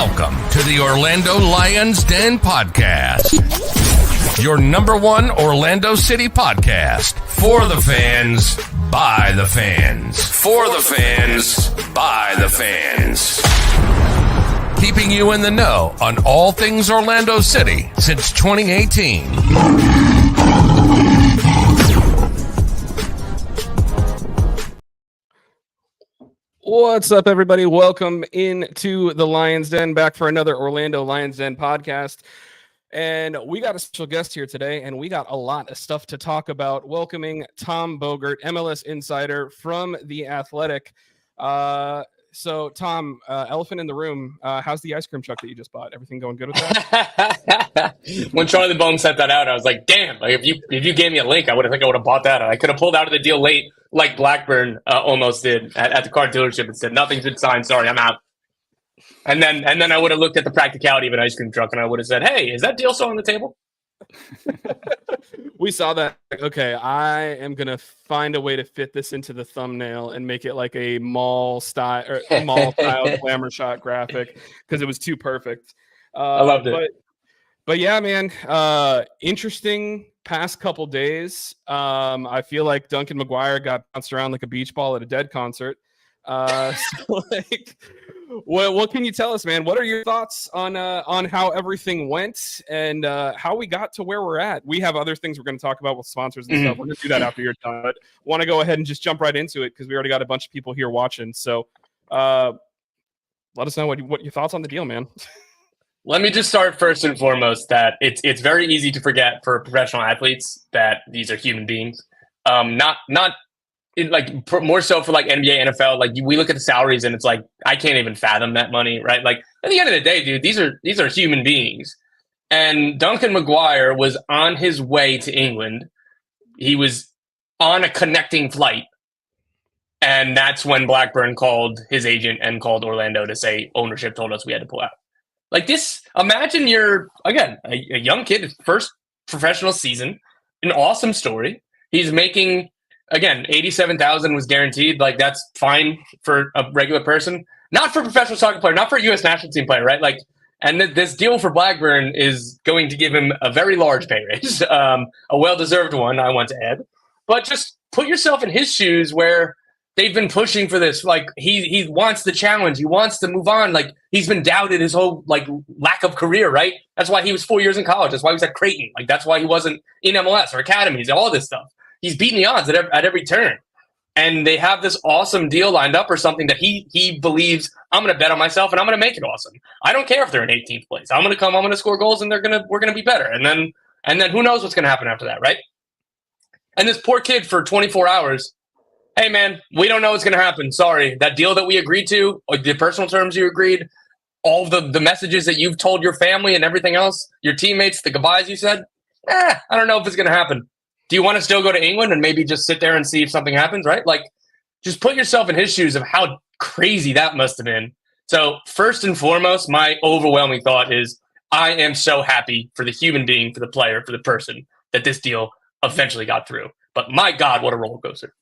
Welcome to the Orlando Lions Den podcast, your number one Orlando City podcast. For the fans, by the fans. For the fans, by the fans. Keeping you in the know on all things Orlando City since 2018. What's up, everybody? Welcome into the Lions Den, back for another Orlando Lions Den podcast. And we got a special guest here today, and we got a lot of stuff to talk about. Welcoming Tom Bogert, MLS Insider from The Athletic. So, Tom, elephant in the room, how's the ice cream truck that you just bought? Everything going good with that? When Charlie Bone sent that out, I was like, damn, like if you gave me a link, I would have bought that. I could have pulled out of the deal late, like Blackburn almost did at the car dealership and said, nothing's been signed, sorry, I'm out. And then I would have looked at the practicality of an ice cream truck and I would have said, hey, is that deal still on the table? We saw that. Okay, I am gonna find a way to fit this into the thumbnail and make it like a mall style glamour shot graphic because it was too perfect. I loved it. But yeah, man, interesting past couple days. I feel like Duncan McGuire got bounced around like a beach ball at a Dead concert. So like, what can you tell us, man? What are your thoughts on how everything went and how we got to where we're at? We have other things we're going to talk about with sponsors and stuff. We're going to do that after you're done. But want to go ahead and just jump right into it because we already got a bunch of people here watching. So let us know what your thoughts on the deal, man. Let me just start first and foremost that it's very easy to forget for professional athletes that these are human beings. More so for like NBA, NFL, like we look at the salaries and it's like, I can't even fathom that money, right? Like at the end of the day, dude, these are human beings. And Duncan McGuire was on his way to England. He was on a connecting flight. And that's when Blackburn called his agent and called Orlando to say ownership told us we had to pull out. Like this, imagine you're, again, a young kid, first professional season, an awesome story. He's making, again, $87,000 was guaranteed. Like that's fine for a regular person, not for a professional soccer player, not for a U.S. national team player, right? Like, and this deal for Blackburn is going to give him a very large pay raise, a well-deserved one, I want to add. But just put yourself in his shoes where they've been pushing for this. Like he wants the challenge. He wants to move on. Like he's been doubted his whole like lack of career, right? That's why he was 4 years in college. That's why he was at Creighton. Like that's why he wasn't in MLS or academies, all this stuff. He's beating the odds at every turn. And they have this awesome deal lined up or something that he believes, I'm going to bet on myself and I'm going to make it awesome. I don't care if they're in 18th place. I'm going to score goals and we're going to be better. And then who knows what's going to happen after that, right? And this poor kid for 24 hours, hey man, we don't know what's going to happen. Sorry. That deal that we agreed to, or the personal terms you agreed, all the messages that you've told your family and everything else, your teammates, the goodbyes you said, I don't know if it's going to happen. Do you want to still go to England and maybe just sit there and see if something happens, right? Like, just put yourself in his shoes of how crazy that must have been. So first and foremost, my overwhelming thought is I am so happy for the human being, for the player, for the person that this deal eventually got through. But my God, what a roller coaster.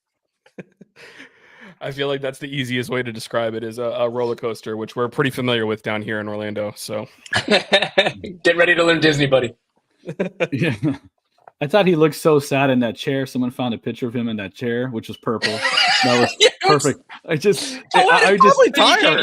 I feel like that's the easiest way to describe it is a roller coaster, which we're pretty familiar with down here in Orlando. So get ready to learn Disney, buddy. Yeah. I thought he looked so sad in that chair. Someone found a picture of him in that chair, which was purple. That was perfect.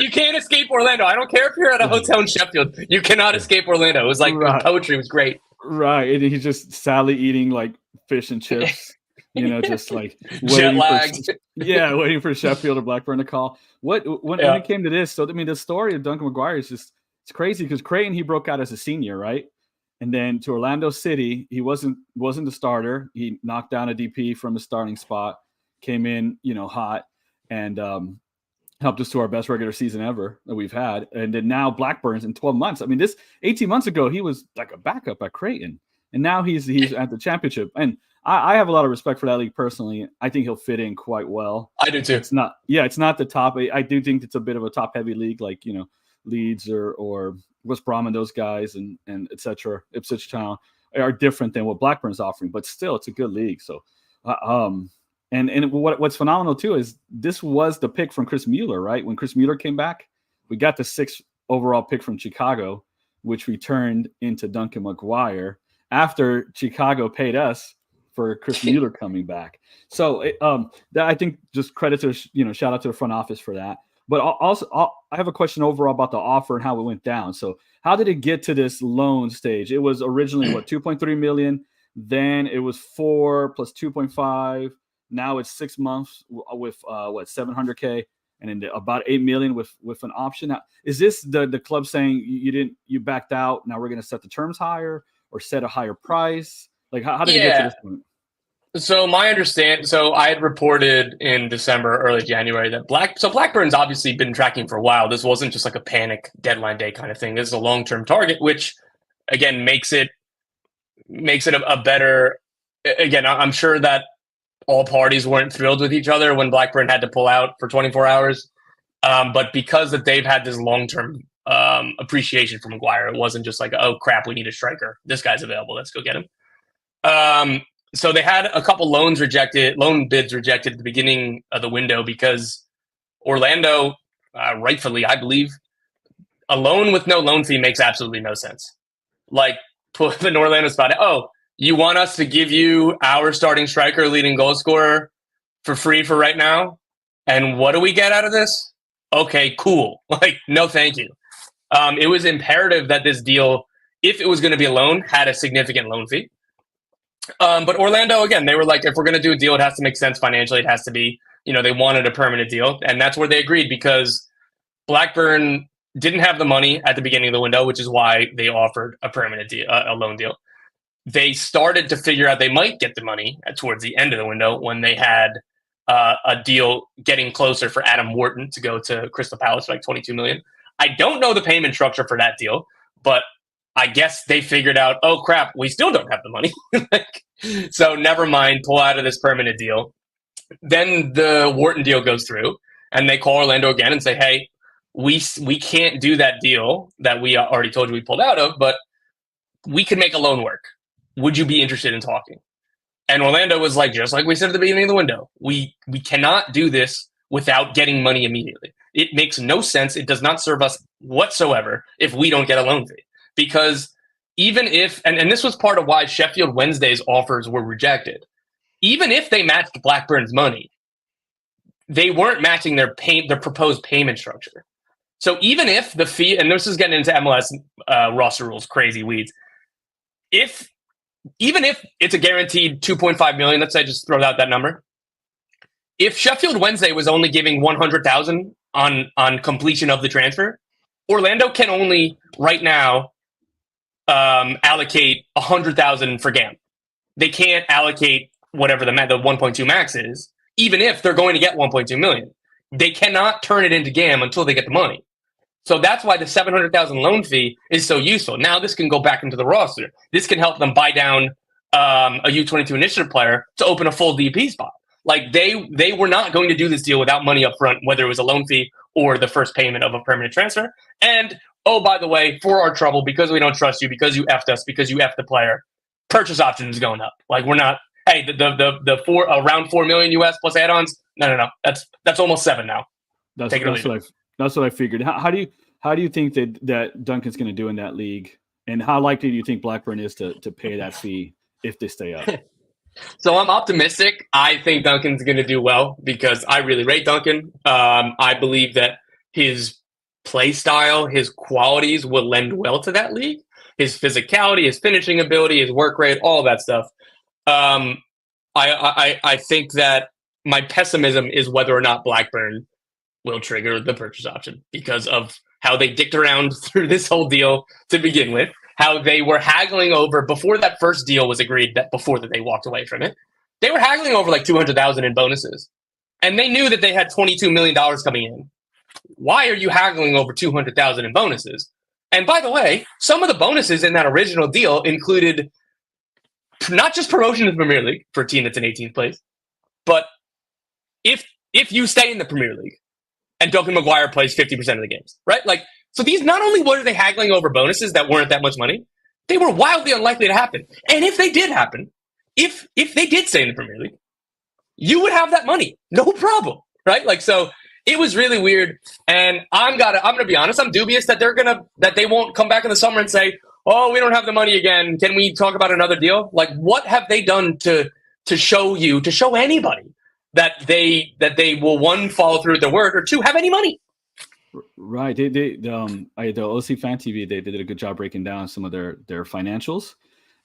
You can't escape Orlando. I don't care if you're at a hotel in Sheffield. You cannot escape Orlando. It was like poetry was great. Right. And he's just sadly eating like fish and chips, just like jet lagged. Waiting for Sheffield or Blackburn to call. When it came to this, so I mean, the story of Duncan McGuire is just, it's crazy because Creighton, he broke out as a senior, right? And then to Orlando City, he wasn't the starter. He knocked down a DP from a starting spot, came in, hot, and helped us to our best regular season ever that we've had. And then now Blackburn's in 12 months. I mean, 18 months ago, he was like a backup at Creighton. And now he's at the championship. And I have a lot of respect for that league personally. I think he'll fit in quite well. I do too. It's not the top. I do think it's a bit of a top-heavy league, like, Leeds or West Brom and those guys and et cetera, Ipswich Town are different than what Blackburn's offering, but still it's a good league. So, and what's phenomenal too is this was the pick from Chris Mueller, right? When Chris Mueller came back, we got the 6th overall pick from Chicago, which we turned into Duncan McGuire after Chicago paid us for Chris Mueller coming back. So that, I think, just credit to, shout out to the front office for that. But also, I have a question overall about the offer and how it went down. So how did it get to this loan stage? It was originally, 2.3 million. Then it was 4 plus 2.5. Now it's 6 months with 700K, and then about 8 million with an option. Now, is this the club saying you backed out? Now we're going to set the terms higher or set a higher price? Like how did it get to this point? So I had reported in December, early January that Blackburn's obviously been tracking for a while. This wasn't just like a panic deadline day kind of thing. This is a long-term target, which again makes it a better. Again, I'm sure that all parties weren't thrilled with each other when Blackburn had to pull out for 24 hours. But because that they've had this long-term appreciation for Maguire, it wasn't just like, oh crap, we need a striker. This guy's available. Let's go get him. So they had a couple loan bids rejected at the beginning of the window because Orlando, rightfully, I believe, a loan with no loan fee makes absolutely no sense. Like, put in Orlando spot, oh, you want us to give you our starting striker, leading goal scorer for free for right now? And what do we get out of this? Okay, cool. Like, no, thank you. It was imperative that this deal, if it was going to be a loan, had a significant loan fee. But Orlando, again, they were like, if we're going to do a deal, it has to make sense financially. It has to be, they wanted a permanent deal. And that's where they agreed because Blackburn didn't have the money at the beginning of the window, which is why they offered a permanent deal, a loan deal. They started to figure out they might get the money towards the end of the window when they had a deal getting closer for Adam Wharton to go to Crystal Palace for like $22 million. I don't know the payment structure for that deal, but I guess they figured out, oh crap, we still don't have the money. So never mind, pull out of this permanent deal. Then the Wharton deal goes through and they call Orlando again and say, hey, we can't do that deal that we already told you we pulled out of, but we can make a loan work. Would you be interested in talking? And Orlando was like, just like we said at the beginning of the window, we cannot do this without getting money immediately. It makes no sense. It does not serve us whatsoever if we don't get a loan fee. Because even if, and this was part of why Sheffield Wednesday's offers were rejected, even if they matched Blackburn's money, they weren't matching their proposed payment structure. So even if the fee, and this is getting into MLS roster rules, crazy weeds, even if it's a guaranteed 2.5 million, let's say just throw out that number, if Sheffield Wednesday was only giving 100,000 on completion of the transfer, Orlando can only right now allocate 100,000 for GAM. They can't allocate whatever the 1.2 max is, even if they're going to get 1.2 million. They cannot turn it into GAM until they get the money. So that's why the 700,000 loan fee is so useful. Now this can go back into the roster. This can help them buy down a U22 initiative player to open a full DP spot. Like they were not going to do this deal without money up front, whether it was a loan fee or the first payment of a permanent transfer. And oh, by the way, for our trouble, because we don't trust you, because you effed us, because you effed the player, purchase option is going up. Like we're not. Hey, the around 4 million US plus add-ons. No. That's almost 7 now. That's what I figured. How do you think that Duncan's going to do in that league, and how likely do you think Blackburn is to pay that fee if they stay up? So I'm optimistic. I think Duncan's going to do well because I really rate Duncan. I believe that his play style, his qualities will lend well to that league. His physicality, his finishing ability, his work rate, all that stuff. I think that my pessimism is whether or not Blackburn will trigger the purchase option because of how they dicked around through this whole deal to begin with, how they were haggling over before that first deal was agreed, that before that they walked away from it. They were haggling over like 200,000 in bonuses, and they knew that they had $22 million coming in. Why are you haggling over 200,000 in bonuses? And by the way, some of the bonuses in that original deal included not just promotion to the Premier League for a team that's in 18th place, but if you stay in the Premier League and Duncan McGuire plays 50% of the games, right? Like, so these, not only were they haggling over bonuses that weren't that much money, they were wildly unlikely to happen. And if they did happen, if they did stay in the Premier League, you would have that money, no problem, right? Like, so It was really weird, and I'm gonna be honest. I'm dubious that they won't come back in the summer and say, "Oh, we don't have the money again. Can we talk about another deal?" Like, what have they done to show anybody that they will, one, follow through with their word, or two, have any money? Right. The OC Fan TV, they did a good job breaking down some of their financials.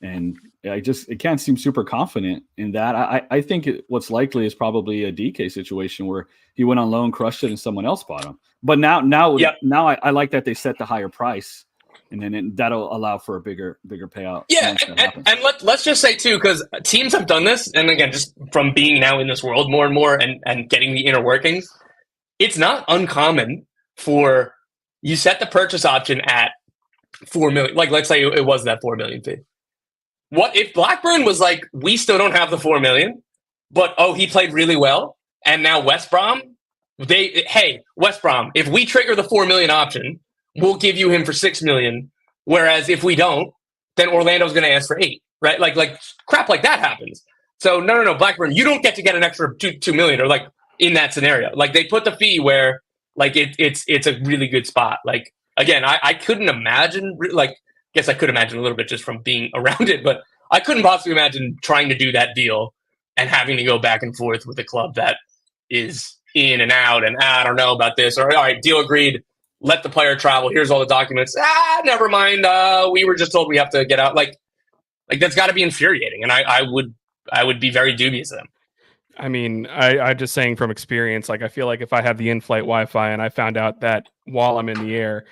And it can't seem super confident in that. I think what's likely is probably a DK situation where he went on loan, crushed it, and someone else bought him. But now I like that they set the higher price, and then that'll allow for a bigger payout. Yeah, and let's just say too, because teams have done this, and again, just from being now in this world more and more, and getting the inner workings, it's not uncommon for you set the purchase option at $4 million. Like, let's say it was that $4 million fee. What if Blackburn was like, we still don't have the $4 million, but he played really well, and now West Brom, West Brom, if we trigger the $4 million option, we'll give you him for $6 million. Whereas if we don't, then Orlando's going to ask for $8 million, right? Like crap like that happens. So no, Blackburn, you don't get to get an extra $2 million, or like in that scenario, like they put the fee where like it's a really good spot. Like again, I couldn't imagine guess I could imagine a little bit just from being around it, but I couldn't possibly imagine trying to do that deal and having to go back and forth with a club that is in and out, and I don't know about this, or all right, deal agreed, let the player travel, here's all the documents, never mind, we were just told we have to get out. Like that's got to be infuriating, and I would be very dubious of them. I mean, I'm just saying from experience, like I feel like if I have the in-flight Wi-Fi and I found out that while I'm in the air,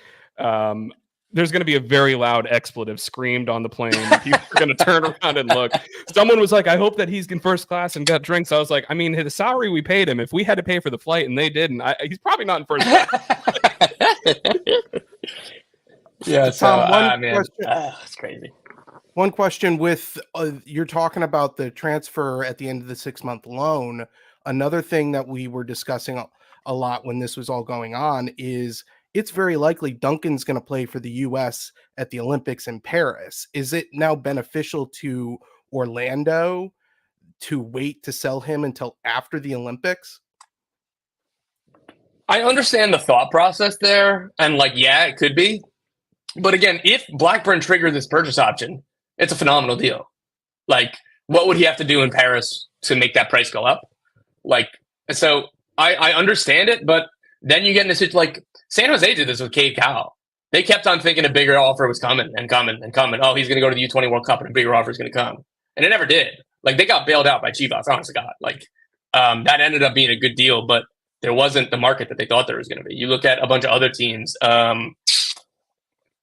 there's going to be a very loud expletive screamed on the plane. People are going to turn around and look. Someone was like, I hope that he's in first class and got drinks. I was like, I mean, the salary we paid him, if we had to pay for the flight and they didn't, he's probably not in first class. Yeah, Tom, it's crazy. One question with you're talking about the transfer at the end of the 6-month loan. Another thing that we were discussing a lot when this was all going on is it's very likely Duncan's going to play for the U.S. at the Olympics in Paris. Is it now beneficial to Orlando to wait to sell him until after the Olympics? I understand the thought process there, and it could be. But again, if Blackburn triggered this purchase option, it's a phenomenal deal. Like, what would he have to do in Paris to make that price go up? So I understand it, but then you get in this, like, San Jose did this with Cade Cowell. They kept on thinking a bigger offer was coming and coming and coming. Oh, he's going to go to the U20 World Cup and a bigger offer is going to come. And it never did. Like, they got bailed out by Chivas, honest to God. That ended up being a good deal, but there wasn't the market that they thought there was going to be. You look at a bunch of other teams, trying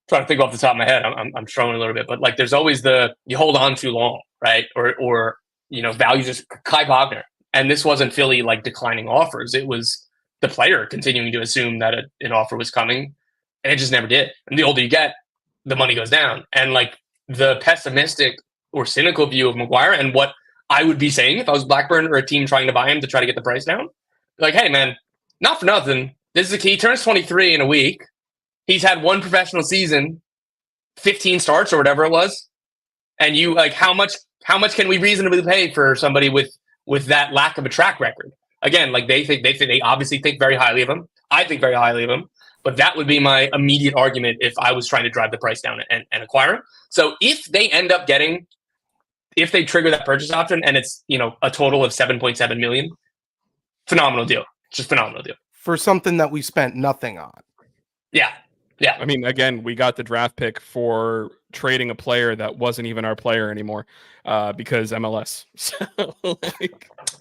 to think off the top of my head, I'm struggling a little bit, but there's always you hold on too long, right? Or values just Kai Wagner. And this wasn't Philly declining offers. It was the player continuing to assume that an offer was coming, and it just never did. And the older you get, the money goes down. And the pessimistic or cynical view of Maguire, and what I would be saying if I was Blackburn or a team trying to buy him to try to get the price down, hey man, not for nothing, this is the key. He turns 23 in a week. He's had one professional season, 15 starts or whatever it was. And you how much can we reasonably pay for somebody with that lack of a track record? Again, they obviously think very highly of him. I think very highly of him, but that would be my immediate argument if I was trying to drive the price down and acquire him. So if they trigger that purchase option and it's, a total of 7.7 million, phenomenal deal. Just phenomenal deal. For something that we spent nothing on. Yeah. Yeah. I mean, again, we got the draft pick for trading a player that wasn't even our player anymore because MLS. So,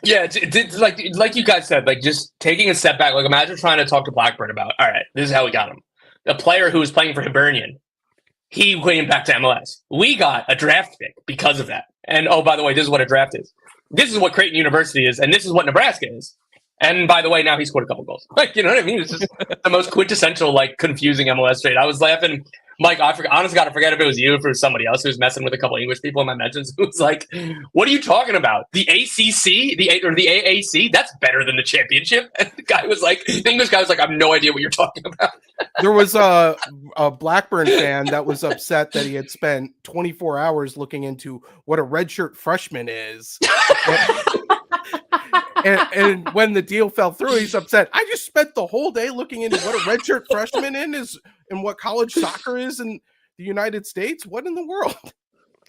yeah, it's like you guys said, just taking a step back. Imagine trying to talk to Blackburn about, all right, this is how we got him. A player who was playing for Hibernian, he came back to MLS. We got a draft pick because of that. And, oh, by the way, this is what a draft is. This is what Creighton University is, and this is what Nebraska is. And by the way, now he scored a couple goals. You know what I mean? It's just the most quintessential, confusing MLS trade. I was laughing. Mike, honestly, I forget if it was you or if it was somebody else who was messing with a couple English people in my mentions. Who was like, what are you talking about? The ACC? The AAC? That's better than the championship? And the English guy was like, I have no idea what you're talking about. There was a Blackburn fan that was upset that he had spent 24 hours looking into what a redshirt freshman is. and when the deal fell through, he's upset. I just spent the whole day looking into what a redshirt freshman is and what college soccer is in the United States. What in the world?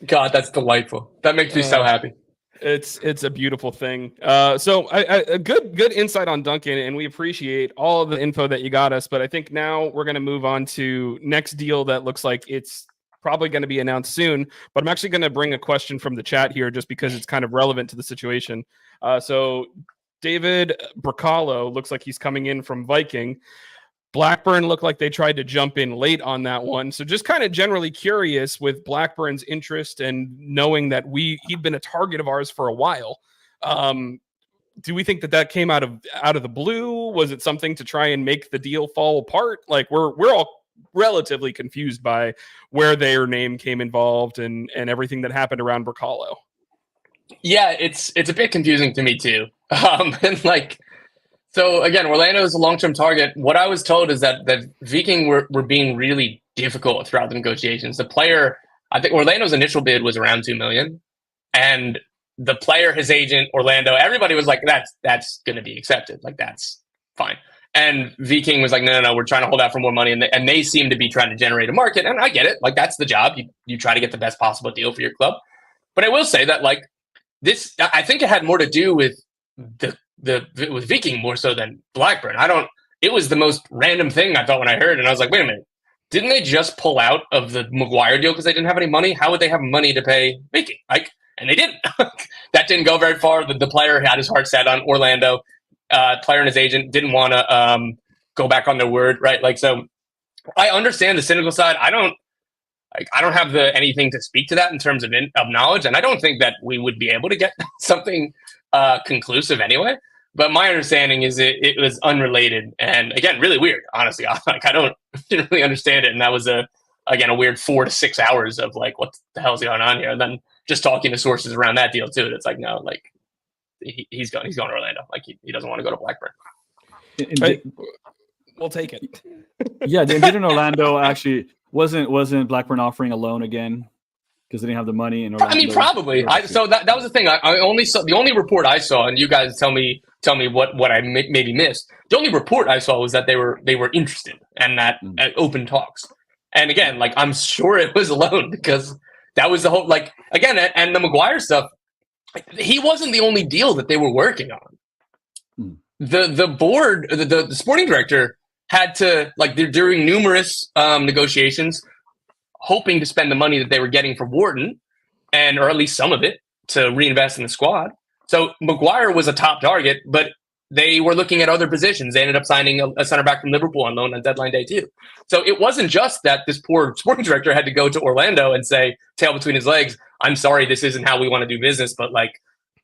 God, that's delightful. That makes me so happy. It's a beautiful thing. So a good insight on Duncan, and we appreciate all of the info that you got us. But I think now we're going to move on to next deal that looks like it's probably going to be announced soon. But I'm actually going to bring a question from the chat here just because it's kind of relevant to the situation. So David Brekalo looks like he's coming in from Viking. Blackburn looked like they tried to jump in late on that one. So just kind of generally curious with Blackburn's interest and knowing that he'd been a target of ours for a while. Do we think that came out of the blue? Was it something to try and make the deal fall apart? Like we're all relatively confused by where their name came involved and everything that happened around Brekalo. Yeah, it's a bit confusing to me too. So again, Orlando is a long-term target. What I was told is that Viking were being really difficult throughout the negotiations. The player, I think Orlando's initial bid was around $2 million, and the player, his agent, Orlando, everybody was like, that's going to be accepted. Like that's fine. And Viking was like, no, we're trying to hold out for more money, and they seem to be trying to generate a market. And I get it. Like that's the job. You try to get the best possible deal for your club. But I will say that like this, I think it had more to do with with Viking more so than Blackburn. It was the most random thing I thought when I heard, and I was like, wait a minute, didn't they just pull out of the Maguire deal because they didn't have any money? How would they have money to pay Viking? And they didn't. That didn't go very far. The player had his heart set on Orlando. Player and his agent didn't want to go back on their word, right? Like, so I understand the cynical side. I don't have anything to speak to that in terms of knowledge, and I don't think that we would be able to get something conclusive anyway. But my understanding is it was unrelated, and again, really weird. Honestly, didn't really understand it, and that was a weird 4 to 6 hours of like, what the hell's going on here? And then just talking to sources around that deal too. It's like, no, like he's going to Orlando. Like he doesn't want to go to Blackburn. Right. We'll take it. Yeah, didn't Orlando actually wasn't Blackburn offering a loan again because they didn't have the money? In Orlando? I mean, probably. So that was the thing. I only saw the only report I saw, and you guys tell me what I maybe missed. The only report I saw was that they were interested and that open talks. And again, like I'm sure it was a loan because that was the whole like again and the Maguire stuff. He wasn't the only deal that they were working on. The board, the sporting director had to like they're doing numerous negotiations, hoping to spend the money that they were getting from Wharton, or at least some of it, to reinvest in the squad. So Maguire was a top target, but they were looking at other positions. They ended up signing a center back from Liverpool on loan on deadline day too. So it wasn't just that this poor sporting director had to go to Orlando and say, tail between his legs, I'm sorry, this isn't how we want to do business, but like,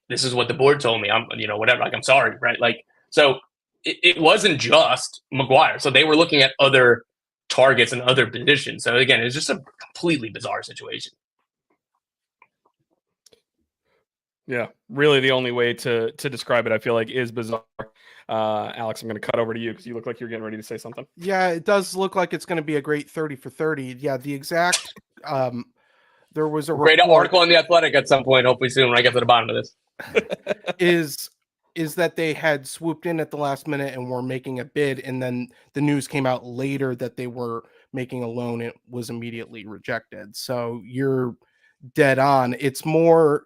this is what the board told me. Whatever, like, I'm sorry, right? Like, so it wasn't just Maguire. So they were looking at other targets and other positions. So again, it's just a completely bizarre situation. Yeah, really the only way to describe it, I feel like, is bizarre. Alex, I'm going to cut over to you because you look like you're getting ready to say something. Yeah, it does look like it's going to be a great 30 for 30. Yeah, the exact there was a great article on the Athletic at some point, hopefully soon when I get to the bottom of this. is that they had swooped in at the last minute and were making a bid, and then the news came out later that they were making a loan. It was immediately rejected. So you're dead on. It's more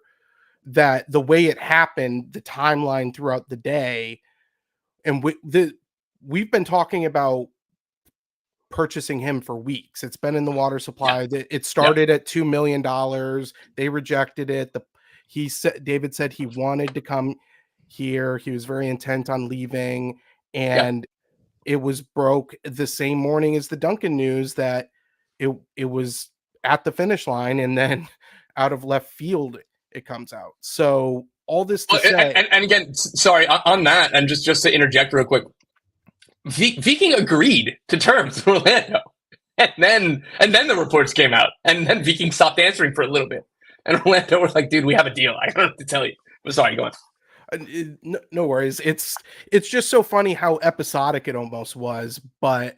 that the way it happened, the timeline throughout the day, and we've been talking about purchasing him for weeks. It's been in the water supply. Yeah. It started at $2 million. They rejected it. David said he wanted to come here. He was very intent on leaving, and it was broke the same morning as the Duncan news that it was at the finish line, and then out of left field it comes out. So all this to say, and again, sorry on that, and just to interject real quick, Viking agreed to terms with Orlando, and then the reports came out, and then Viking stopped answering for a little bit, and Orlando was like, "Dude, we have a deal. I don't have to tell you." I'm sorry, go on. No worries. It's just so funny how episodic it almost was, but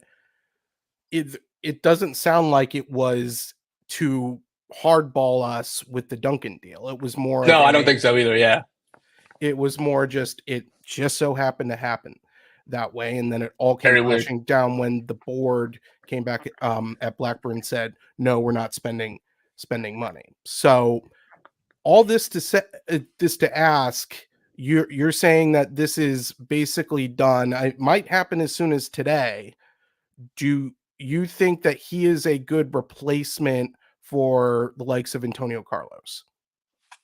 it doesn't sound like it was to hardball us with the Duncan deal. It was more. No, I don't think so either. Yeah. It was more just it just so happened to happen that way, and then it all came crashing down when the board came back at Blackburn and said, "No, we're not spending money." So all this to ask, you're saying that this is basically done. It might happen as soon as today. Do you think that he is a good replacement for the likes of Antonio Carlos?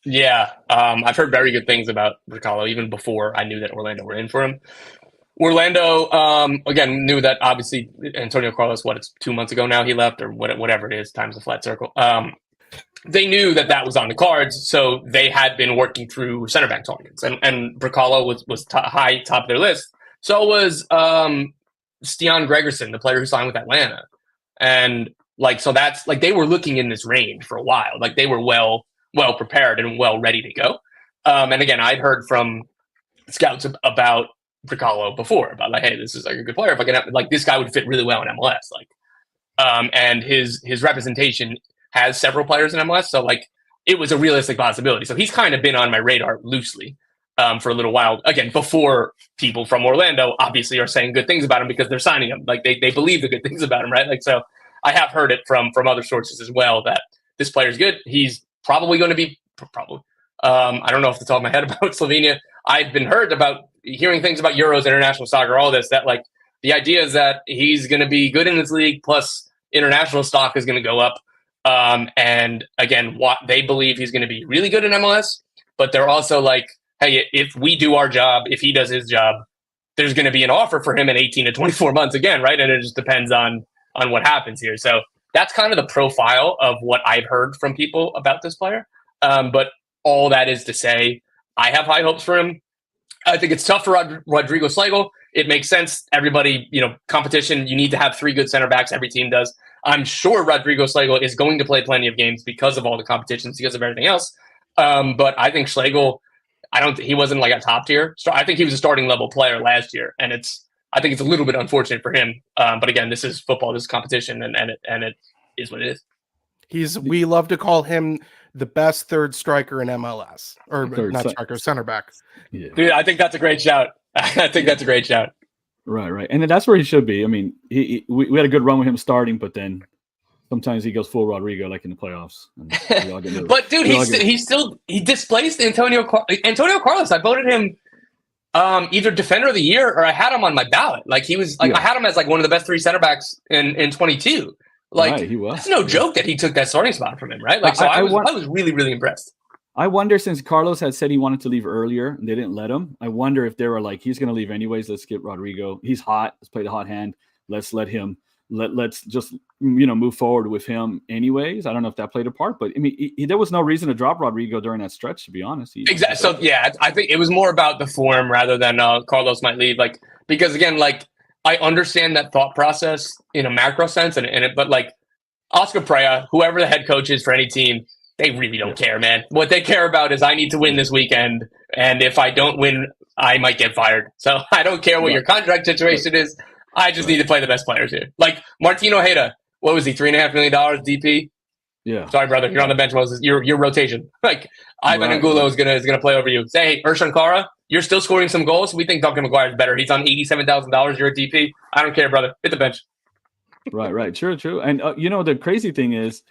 Yeah, I've heard very good things about Brekalo even before I knew that Orlando were in for him. Orlando, again, knew that obviously Antonio Carlos, it's 2 months ago now he left, or whatever it is, times a flat circle. They knew that was on the cards, so they had been working through center back targets, and Brekalo was high top of their list. So was Stian Gregerson, the player who signed with Atlanta, and so that's they were looking in this range for a while. They were well prepared and well ready to go. And again, I'd heard from scouts about Brekalo before about hey, this is a good player. If I can have, this guy would fit really well in MLS. And his representation has several players in MLS, so it was a realistic possibility. So he's kind of been on my radar loosely for a little while. Again, before people from Orlando obviously are saying good things about him because they're signing him. They believe the good things about him, right? So I have heard it from other sources as well that this player's good. He's probably going to be I don't know off the top of my head about Slovenia. I've been hearing things about Euros, international soccer, all this, that the idea is that he's going to be good in this league, plus international stock is going to go up. And again, what they believe he's going to be really good in MLS, but they're also hey, if we do our job, if he does his job, there's going to be an offer for him in 18 to 24 months again, right? And it just depends on what happens here. So that's kind of the profile of what I've heard from people about this player. But all that is to say, I have high hopes for him. I think it's tough for Rodrigo Schlegel. It makes sense. Everybody, competition, you need to have 3 good center backs. Every team does. I'm sure Rodrigo Schlegel is going to play plenty of games because of all the competitions, because of everything else. But I think Schlegel, he wasn't a top tier. I think he was a starting level player last year. And I think it's a little bit unfortunate for him. But again, this is football, this is competition, and it is what it is. We love to call him the best third striker in MLS, or not striker, center back. Yeah. Dude, I think that's a great shout. I think that's a great shout. Right. And that's where he should be. I mean, we had a good run with him starting, but then sometimes he goes full Rodrigo in the playoffs. But dude, he displaced Antonio Carlos. I voted him either defender of the year, or I had him on my ballot. He was I had him as one of the best 3 center backs in 22. Right, he was. It's no joke that he took that starting spot from him, right? I was really, really impressed. I wonder, since Carlos had said he wanted to leave earlier and they didn't let him, I wonder if they were he's going to leave anyways. Let's get Rodrigo. He's hot. Let's play the hot hand. Let's let him. Let's just move forward with him anyways. I don't know if that played a part, but I mean, there was no reason to drop Rodrigo during that stretch, to be honest. Exactly. So yeah, I think it was more about the form rather than Carlos might leave. Because again, I understand that thought process in a macro sense, but Oscar Prea, whoever the head coach is for any team, they really don't care, man. What they care about is I need to win this weekend, and if I don't win, I might get fired. So I don't care what your contract situation is. I just need to play the best players here. Martino Hayda, what was he, $3.5 million DP? Yeah. Sorry, brother, you're on the bench, Moses. Your rotation. Ivan Angulo is gonna play over you. Say, hey, Ersan Kara, you're still scoring some goals. We think Duncan McGuire is better. He's on $87,000. You're a DP. I don't care, brother. Hit the bench. Right. True. And the crazy thing is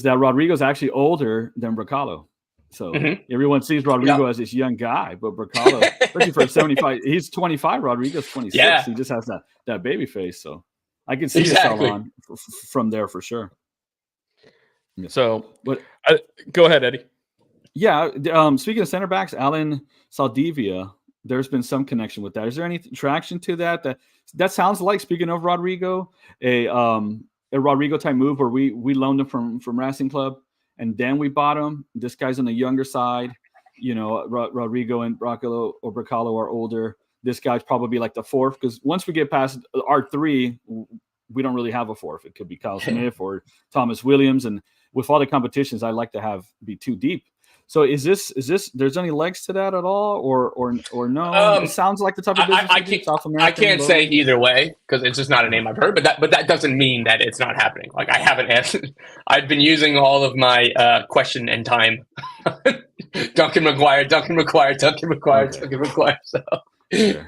that Rodrigo's actually older than Brekalo. So everyone sees Rodrigo as this young guy, but Brekalo, especially for 75, he's 25. Rodrigo's 26. Yeah. He just has that baby face. So I can see this all on from there for sure. Yeah. So, but go ahead, Eddie. Yeah. Speaking of center backs, Alan Salivia, there's been some connection with that. Is there any traction to that? That sounds like, speaking of Rodrigo, a Rodrigo type move where we loaned him from Racing Club and then we bought him. This guy's on the younger side. Rodrigo and Brekalo are older. This guy's probably the 4th, because once we get past our 3, we don't really have a 4th. It could be Kyle Smith or Thomas Williams. And with all the competitions, I like to be too deep. So is this there's any legs to that at all, or no? It sounds like the type of business I can't say either way, because it's just not a name I've heard. But that doesn't mean that it's not happening. I haven't answered. I've been using all of my question and time Duncan McGuire. So, Fair.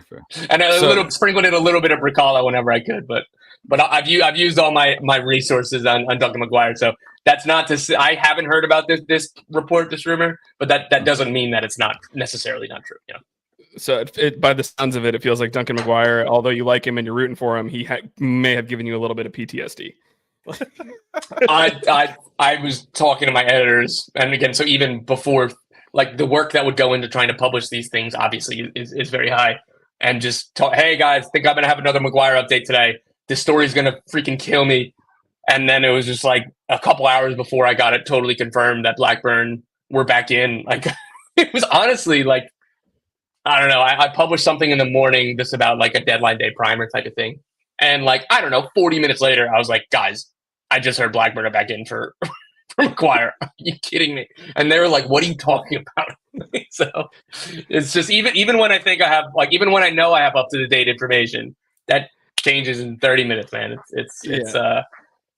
and sprinkled in a little bit of Brekalo whenever I could, but I've used all my resources on Duncan McGuire. So that's not to say I haven't heard about this report, this rumor, but that doesn't mean that it's not necessarily not true. You know. So by the sounds of it, it feels like Duncan McGuire, although you like him and you're rooting for him, he may have given you a little bit of PTSD. I was talking to my editors, and again, so even before, like, the work that would go into trying to publish these things obviously is very high, and just hey guys, think I'm gonna have another Maguire update today. This story's gonna freaking kill me. And then it was just like a couple hours before I got it totally confirmed that Blackburn were back in. Like, it was honestly like, I don't know. I published something in the morning, just about like a deadline day primer type of thing. And like, I don't know, 40 minutes later, I was like, guys, I just heard Blackburn are back in for Maguire. Are you kidding me? And they were like, what are you talking about? So it's just, even when I think I have, like, even when I know I have up to the date information, that changes in 30 minutes, man.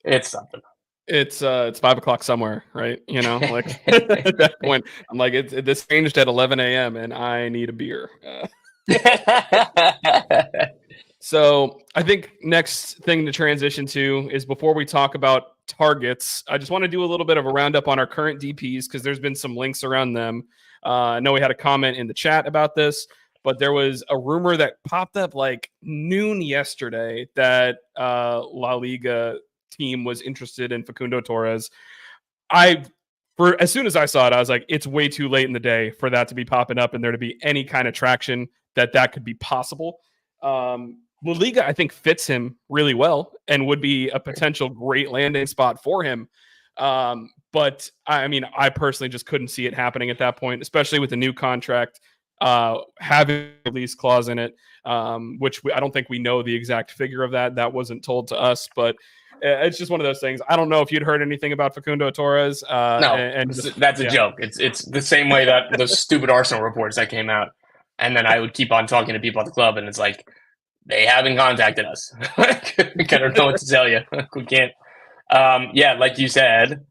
It's something. It's 5 o'clock somewhere, right? You know, like at that point, I'm like, this changed at 11 a.m. and I need a beer. So I think next thing to transition to is, before we talk about targets, I just want to do a little bit of a roundup on our current DPs, because there's been some links around them. I know we had a comment in the chat about this, but there was a rumor that popped up like noon yesterday that La Liga team was interested in Fundo Torres. As soon as I saw it, I was like, it's way too late in the day for that to be popping up and there to be any kind of traction that could be possible. La Liga, I think, fits him really well and would be a potential great landing spot for him. But I mean, I personally just couldn't see it happening at that point, especially with the new contract having a release clause in it, which I don't think we know the exact figure of that. That wasn't told to us, but it's just one of those things. I don't know if you'd heard anything about Fundo Torres. No, that's a joke. It's the same way that those stupid Arsenal reports that came out, and then I would keep on talking to people at the club, and it's like, they haven't contacted us. I don't know what to tell you. We can't. Yeah, like you said,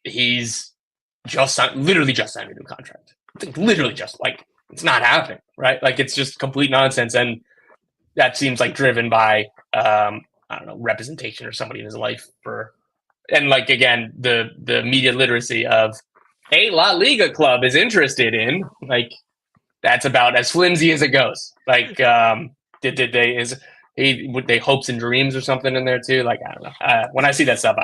he's literally just signed a new contract. Literally just, like, it's not happening, right? Like, it's just complete nonsense, and that seems like driven by I don't know, representation or somebody in his life and like, again, the media literacy of a La Liga club is interested in, like, that's about as flimsy as it goes. Like, did they hopes and dreams or something in there too? Like, I don't know. When I see that stuff,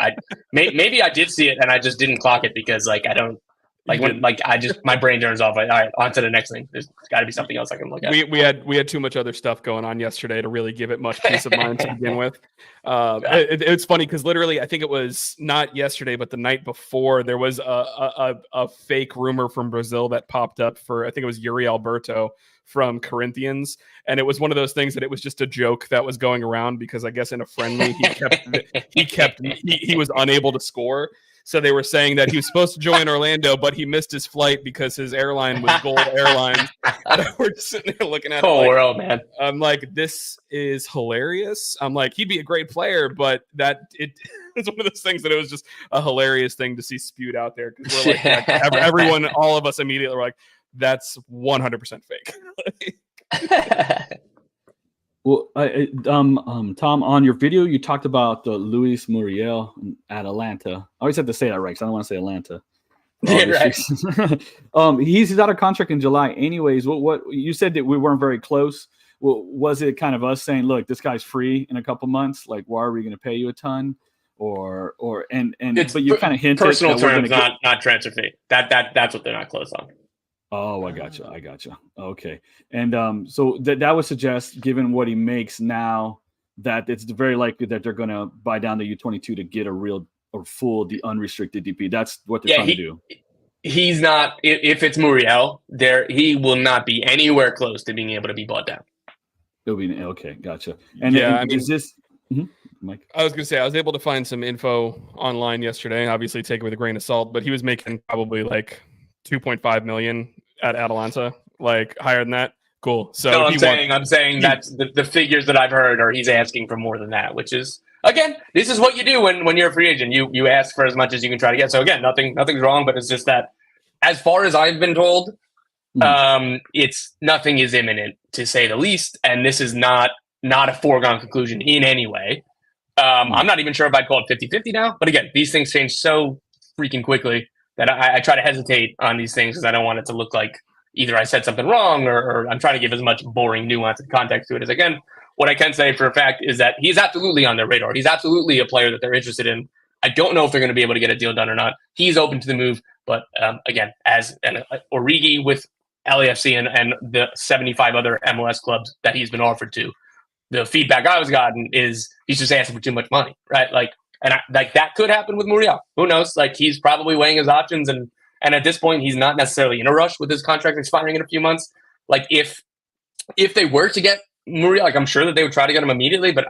maybe I did see it and I just didn't clock it, because like, I don't like when, like, I just, my brain turns off. Like, all right, on to the next thing. There's got to be something else I can look at. We had too much other stuff going on yesterday to really give it much peace of mind to begin with. It's funny because literally, I think it was not yesterday, but the night before, there was a fake rumor from Brazil that popped up for, I think it was Yuri Alberto from Corinthians, and it was one of those things that it was just a joke that was going around, because I guess in a friendly he was unable to score. So they were saying that he was supposed to join Orlando, but he missed his flight because his airline was Gold Airlines. And we're just sitting there looking at it. World, man. I'm like, this is hilarious. I'm like, he'd be a great player, but it's one of those things that it was just a hilarious thing to see spewed out there. Because we're like, everyone, all of us immediately were like, that's 100% fake. Well, Tom, on your video, you talked about Luis Muriel at Atlanta. I always have to say that right, because I don't want to say Atlanta. Yeah, right. He's out of contract in July. Anyways, what you said that we weren't very close. Well, was it kind of us saying, "Look, this guy's free in a couple months. Like, why are we going to pay you a ton?" But you kind of hinted personal terms, not transfer fee. That's what they're not close on. Oh, I gotcha. Okay. And so that would suggest, given what he makes now, that it's very likely that they're going to buy down the U22 to get a real or full the unrestricted DP. That's what they're trying to do. He's not, if it's Muriel, he will not be anywhere close to being able to be bought down. It'll be okay, gotcha. And yeah, is this Mike? I was going to say, I was able to find some info online yesterday, obviously take it with a grain of salt, but he was making probably like 2.5 million at Atalanta, like higher than that. Cool. So no, I'm saying that's the figures that I've heard, or he's asking for more than that, which is, again, this is what you do when you're a free agent. You ask for as much as you can try to get. So again, nothing's wrong, but it's just that as far as I've been told, it's nothing is imminent, to say the least, and this is not a foregone conclusion in any way. I'm not even sure if I'd call it 50-50 now, but again, these things change so freaking quickly that I try to hesitate on these things because I don't want it to look like either I said something wrong or I'm trying to give as much boring nuance and context to it as I can. What I can say for a fact is that he's absolutely on their radar. He's absolutely a player that they're interested in. I don't know if they're going to be able to get a deal done or not. He's open to the move, but again, as an Origi with LAFC and the 75 other MLS clubs that he's been offered to, the feedback I was gotten is he's just asking for too much money, right? Like, and that could happen with Muriel. Who knows? Like, he's probably weighing his options, and at this point, he's not necessarily in a rush with his contract expiring in a few months. Like, if they were to get Muriel, like, I'm sure that they would try to get him immediately, but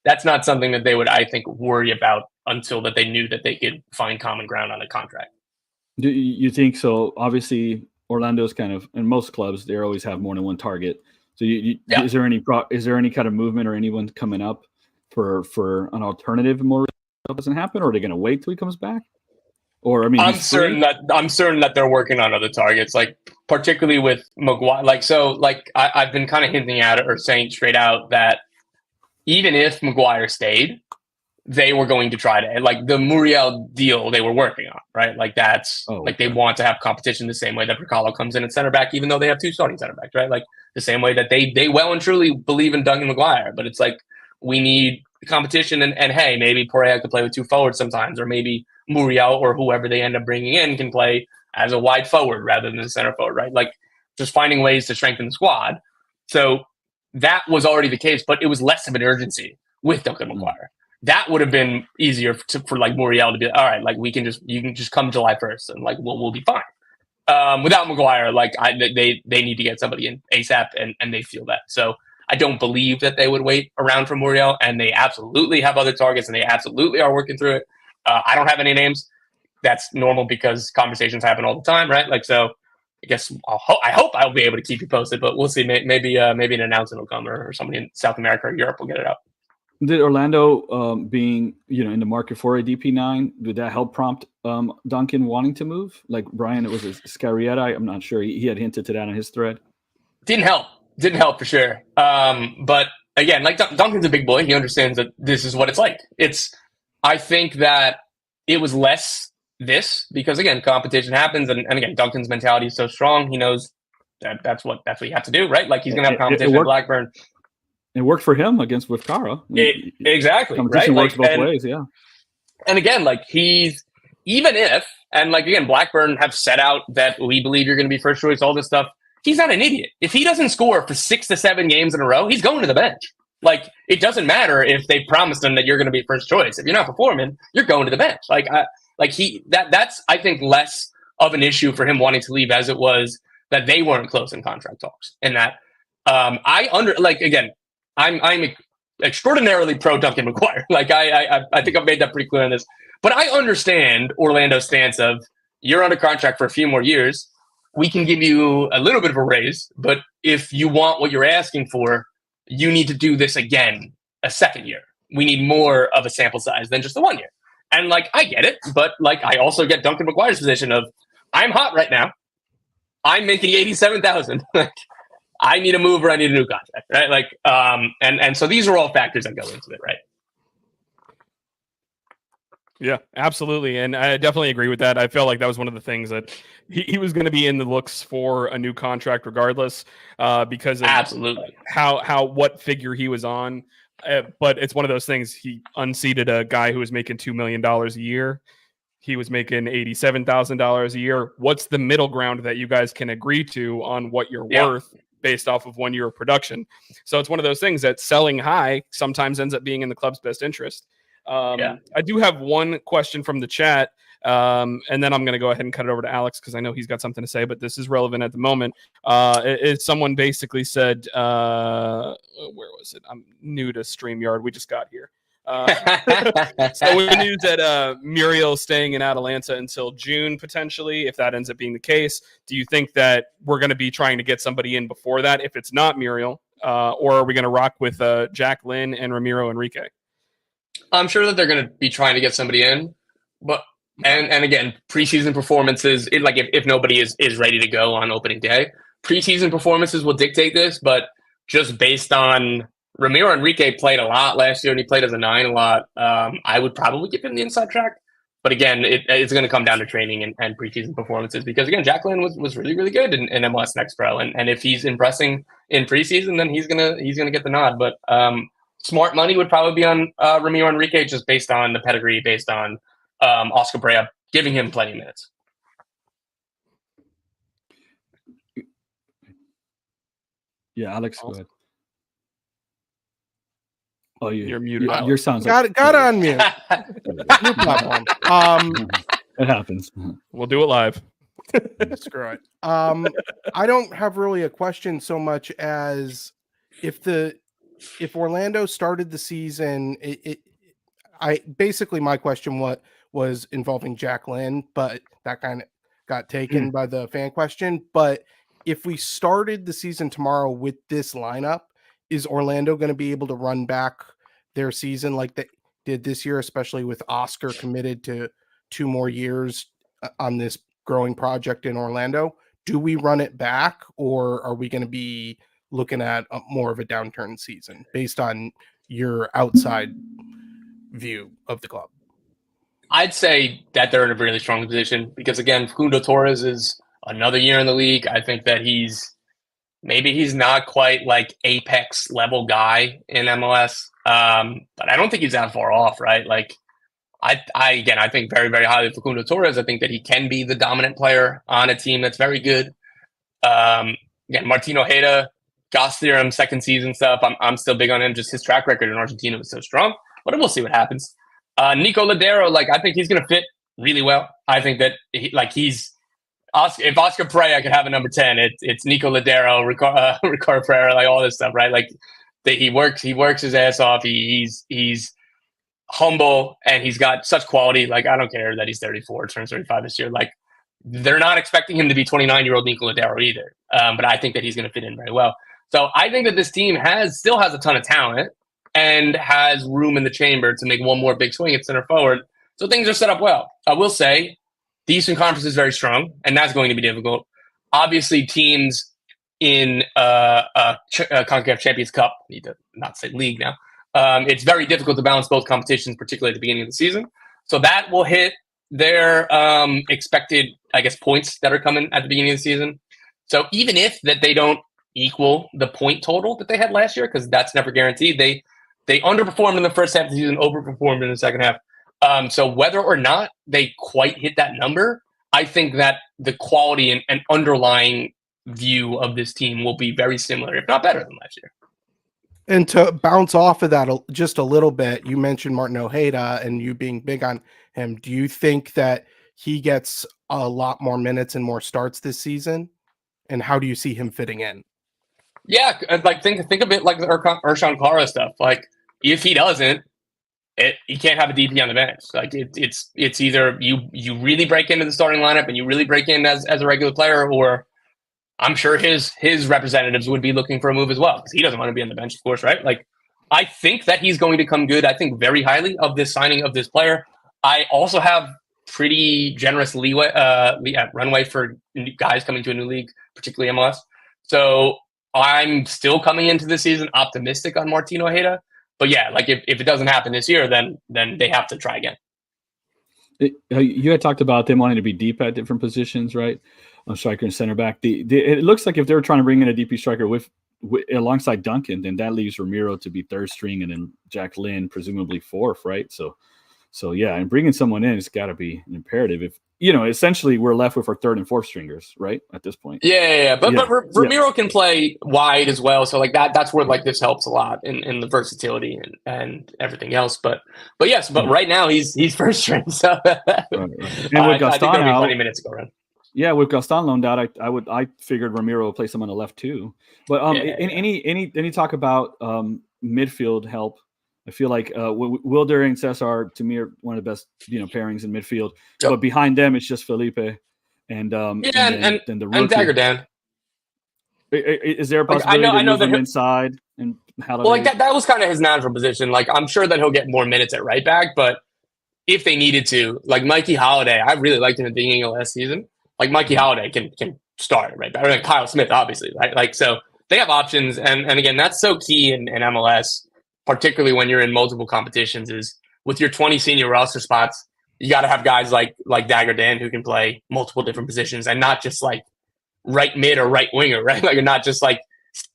that's not something that they would, I think, worry about until that they knew that they could find common ground on a contract. Do you think so? Obviously, Orlando's kind of, and most clubs, they always have more than one target. So is there any kind of movement or anyone coming up for an alternative Muriel doesn't happen, or are they going to wait till he comes back? Or I mean, I'm certain that they're working on other targets, like particularly with Maguire. I've been kind of hinting at it or saying straight out that even if Maguire stayed, they were going to try to, like, the Muriel deal they were working on, right? Like, that's they want to have competition the same way that Brekalo comes in at center back, even though they have two starting center backs, right? Like, the same way that they well and truly believe in Duncan McGuire, but it's like, we need competition, and hey, maybe Poirier could play with two forwards sometimes, or maybe Muriel or whoever they end up bringing in can play as a wide forward rather than a center forward, right? Like, just finding ways to strengthen the squad. So that was already the case, but it was less of an urgency with Duncan McGuire. That would have been easier for like Muriel to be, all right, like, you can just come July 1st and like we'll be fine. Without Maguire, like, they need to get somebody in ASAP, and they feel that. So I don't believe that they would wait around for Muriel, and they absolutely have other targets, and they absolutely are working through it. I don't have any names. That's normal because conversations happen all the time, right? Like, so I guess I hope I'll be able to keep you posted, but we'll see. Maybe an announcement will come, or somebody in South America or Europe will get it out. Did Orlando being in the market for a DP9, did that help prompt Duncan wanting to move? Like Brian, it was Scarietta. I'm not sure. He had hinted to that on his thread. Didn't help for sure. But again, like, Duncan's a big boy. He understands that this is what it's like. I think that it was less this because, again, competition happens, and again, Duncan's mentality is so strong. He knows that that's what you have to do, right? Like, he's going to have competition at Blackburn. It worked for him against with Cara. Exactly. Competition right? works both ways, yeah. And again, like, again, Blackburn have set out that we believe you're going to be first choice, all this stuff. He's not an idiot. If he doesn't score for 6 to 7 games in a row, he's going to the bench. Like, it doesn't matter if they promised him that you're going to be first choice. If you're not performing, you're going to the bench. That's I think less of an issue for him wanting to leave as it was that they weren't close in contract talks. And that I'm extraordinarily pro Duncan McGuire. Like, I think I've made that pretty clear on this. But I understand Orlando's stance of, you're under contract for a few more years. We can give you a little bit of a raise, but if you want what you're asking for, you need to do this again a second year. We need more of a sample size than just the 1 year. And like, I get it, but like, I also get Duncan McGuire's position of, I'm hot right now. I'm making $87,000. Like, I need a move or I need a new contract, right? Like, and so these are all factors that go into it, right? Yeah, absolutely. And I definitely agree with that. I felt like that was one of the things that he was going to be in the looks for a new contract regardless, because of absolutely what figure he was on. But it's one of those things. He unseated a guy who was making $2 million a year. He was making $87,000 a year. What's the middle ground that you guys can agree to on what you're worth based off of 1 year of production? So it's one of those things that selling high sometimes ends up being in the club's best interest. I do have one question from the chat, and then I'm going to go ahead and cut it over to Alex because I know he's got something to say, but this is relevant at the moment. Someone basically said, where was it? I'm new to StreamYard. We just got here. So we news that Muriel staying in Atalanta until June, potentially, if that ends up being the case. Do you think that we're going to be trying to get somebody in before that if it's not Muriel, or are we going to rock with Jack, Lynn, and Ramiro Enrique? I'm sure that they're going to be trying to get somebody in, but And again, preseason performances, if nobody is ready to go on opening day, preseason performances will dictate this. But just based on Ramiro Enrique played a lot last year, and he played as a 9 a lot. I would probably give him the inside track. But again, it's going to come down to training and preseason performances because, again, Jack Lynn was really, really good in MLS Next Pro. And if he's impressing in preseason, then he's gonna get the nod. But smart money would probably be on Ramiro Enrique just based on the pedigree, based on Oscar Brea giving him plenty of minutes. Yeah, Alex, go ahead. Oh, you're muted. Your sounds got on mute. New platform. It happens. We'll do it live. Screw it. I don't have really a question so much as if Orlando started the season. I basically my question was involving Jack Lynn, but that kind of got taken by the fan question. But if we started the season tomorrow with this lineup, is Orlando going to be able to run back their season like they did this year, especially with Oscar committed to 2 more years on this growing project in Orlando? Do we run it back, or are we going to be looking at more of a downturn season based on your outside view of the club? I'd say that they're in a really strong position because, again, Fundo Torres is another year in the league. I think that he's not quite like apex level guy in MLS, but I don't think he's that far off, right? Like, I think very, very highly of Fundo Torres. I think that he can be the dominant player on a team that's very good. Again, Martino Heda, Goss Theorem, second season stuff. I'm still big on him. Just his track record in Argentina was so strong, but we'll see what happens. Nico Ladero, I think he's going to fit really well. I think that if Oscar Pereira could have a number 10, it's Nico Ladero, Ricardo Pereira, all this stuff, right? He works his ass off. He's humble and he's got such quality. I don't care that he's 34, turns 35 this year. They're not expecting him to be 29-year-old Nico Ladero either. But I think that he's going to fit in very well. So I think that this team still has a ton of talent and has room in the chamber to make one more big swing at center forward. So things are set up well. I will say the Eastern Conference is very strong, and that's going to be difficult. Obviously, teams in CONCACAF Champions Cup, need to not say league now, it's very difficult to balance both competitions, particularly at the beginning of the season. So that will hit their expected, points that are coming at the beginning of the season. So even if that they don't equal the point total that they had last year, because that's never guaranteed, they underperformed in the first half of the season, overperformed in the second half. So whether or not they quite hit that number, I think that the quality and underlying view of this team will be very similar, if not better than last year. And to bounce off of that just a little bit, you mentioned Martin Ojeda and you being big on him. Do you think that he gets a lot more minutes and more starts this season? And how do you see him fitting in? Yeah, think of it like the Ershon Kara stuff. If he doesn't, you can't have a DP on the bench. It's either you really break into the starting lineup and you really break in as a regular player, or I'm sure his representatives would be looking for a move as well because he doesn't want to be on the bench, of course, right? I think that he's going to come good. I think very highly of this signing of this player. I also have pretty generous runway for guys coming to a new league, particularly MLS. So I'm still coming into the season optimistic on Martino Ojeda. But yeah, if it doesn't happen this year, then they have to try again. You had talked about them wanting to be deep at different positions, right? On striker and center back. It looks like if they were trying to bring in a DP striker with alongside Duncan, then that leaves Ramiro to be third string and then Jack Lynn presumably fourth, right? So yeah, and bringing someone in has got to be an imperative. If essentially we're left with our third and fourth stringers, right? At this point. Yeah. But Ramiro can play wide as well. So that's where this helps a lot in the versatility and everything else. But yes, right now he's first string. So right. And with Gaston, I think there'll be 20 minutes to go around. Yeah, with Gaston loaned out, I figured Ramiro would play some on the left too. But any talk about midfield help? I feel like Wilder and Cesar to me are one of the best pairings in midfield. Yep. But behind them it's just Felipe and the rookie. And Dagger Dan. Is there a possibility to move him inside and how? Well, that was kind of his natural position. I'm sure that he'll get more minutes at right back, but if they needed to, like Mikey Holiday, I really liked him at the beginning of last season. Like Mikey Holiday can start, right? Better than Kyle Smith, obviously, right? Like, so they have options. And again, that's so key in MLS, particularly when you're in multiple competitions, is with your 20 senior roster spots, you got to have guys like Dagger Dan who can play multiple different positions and not just like right mid or right winger, right? Like, you're not just like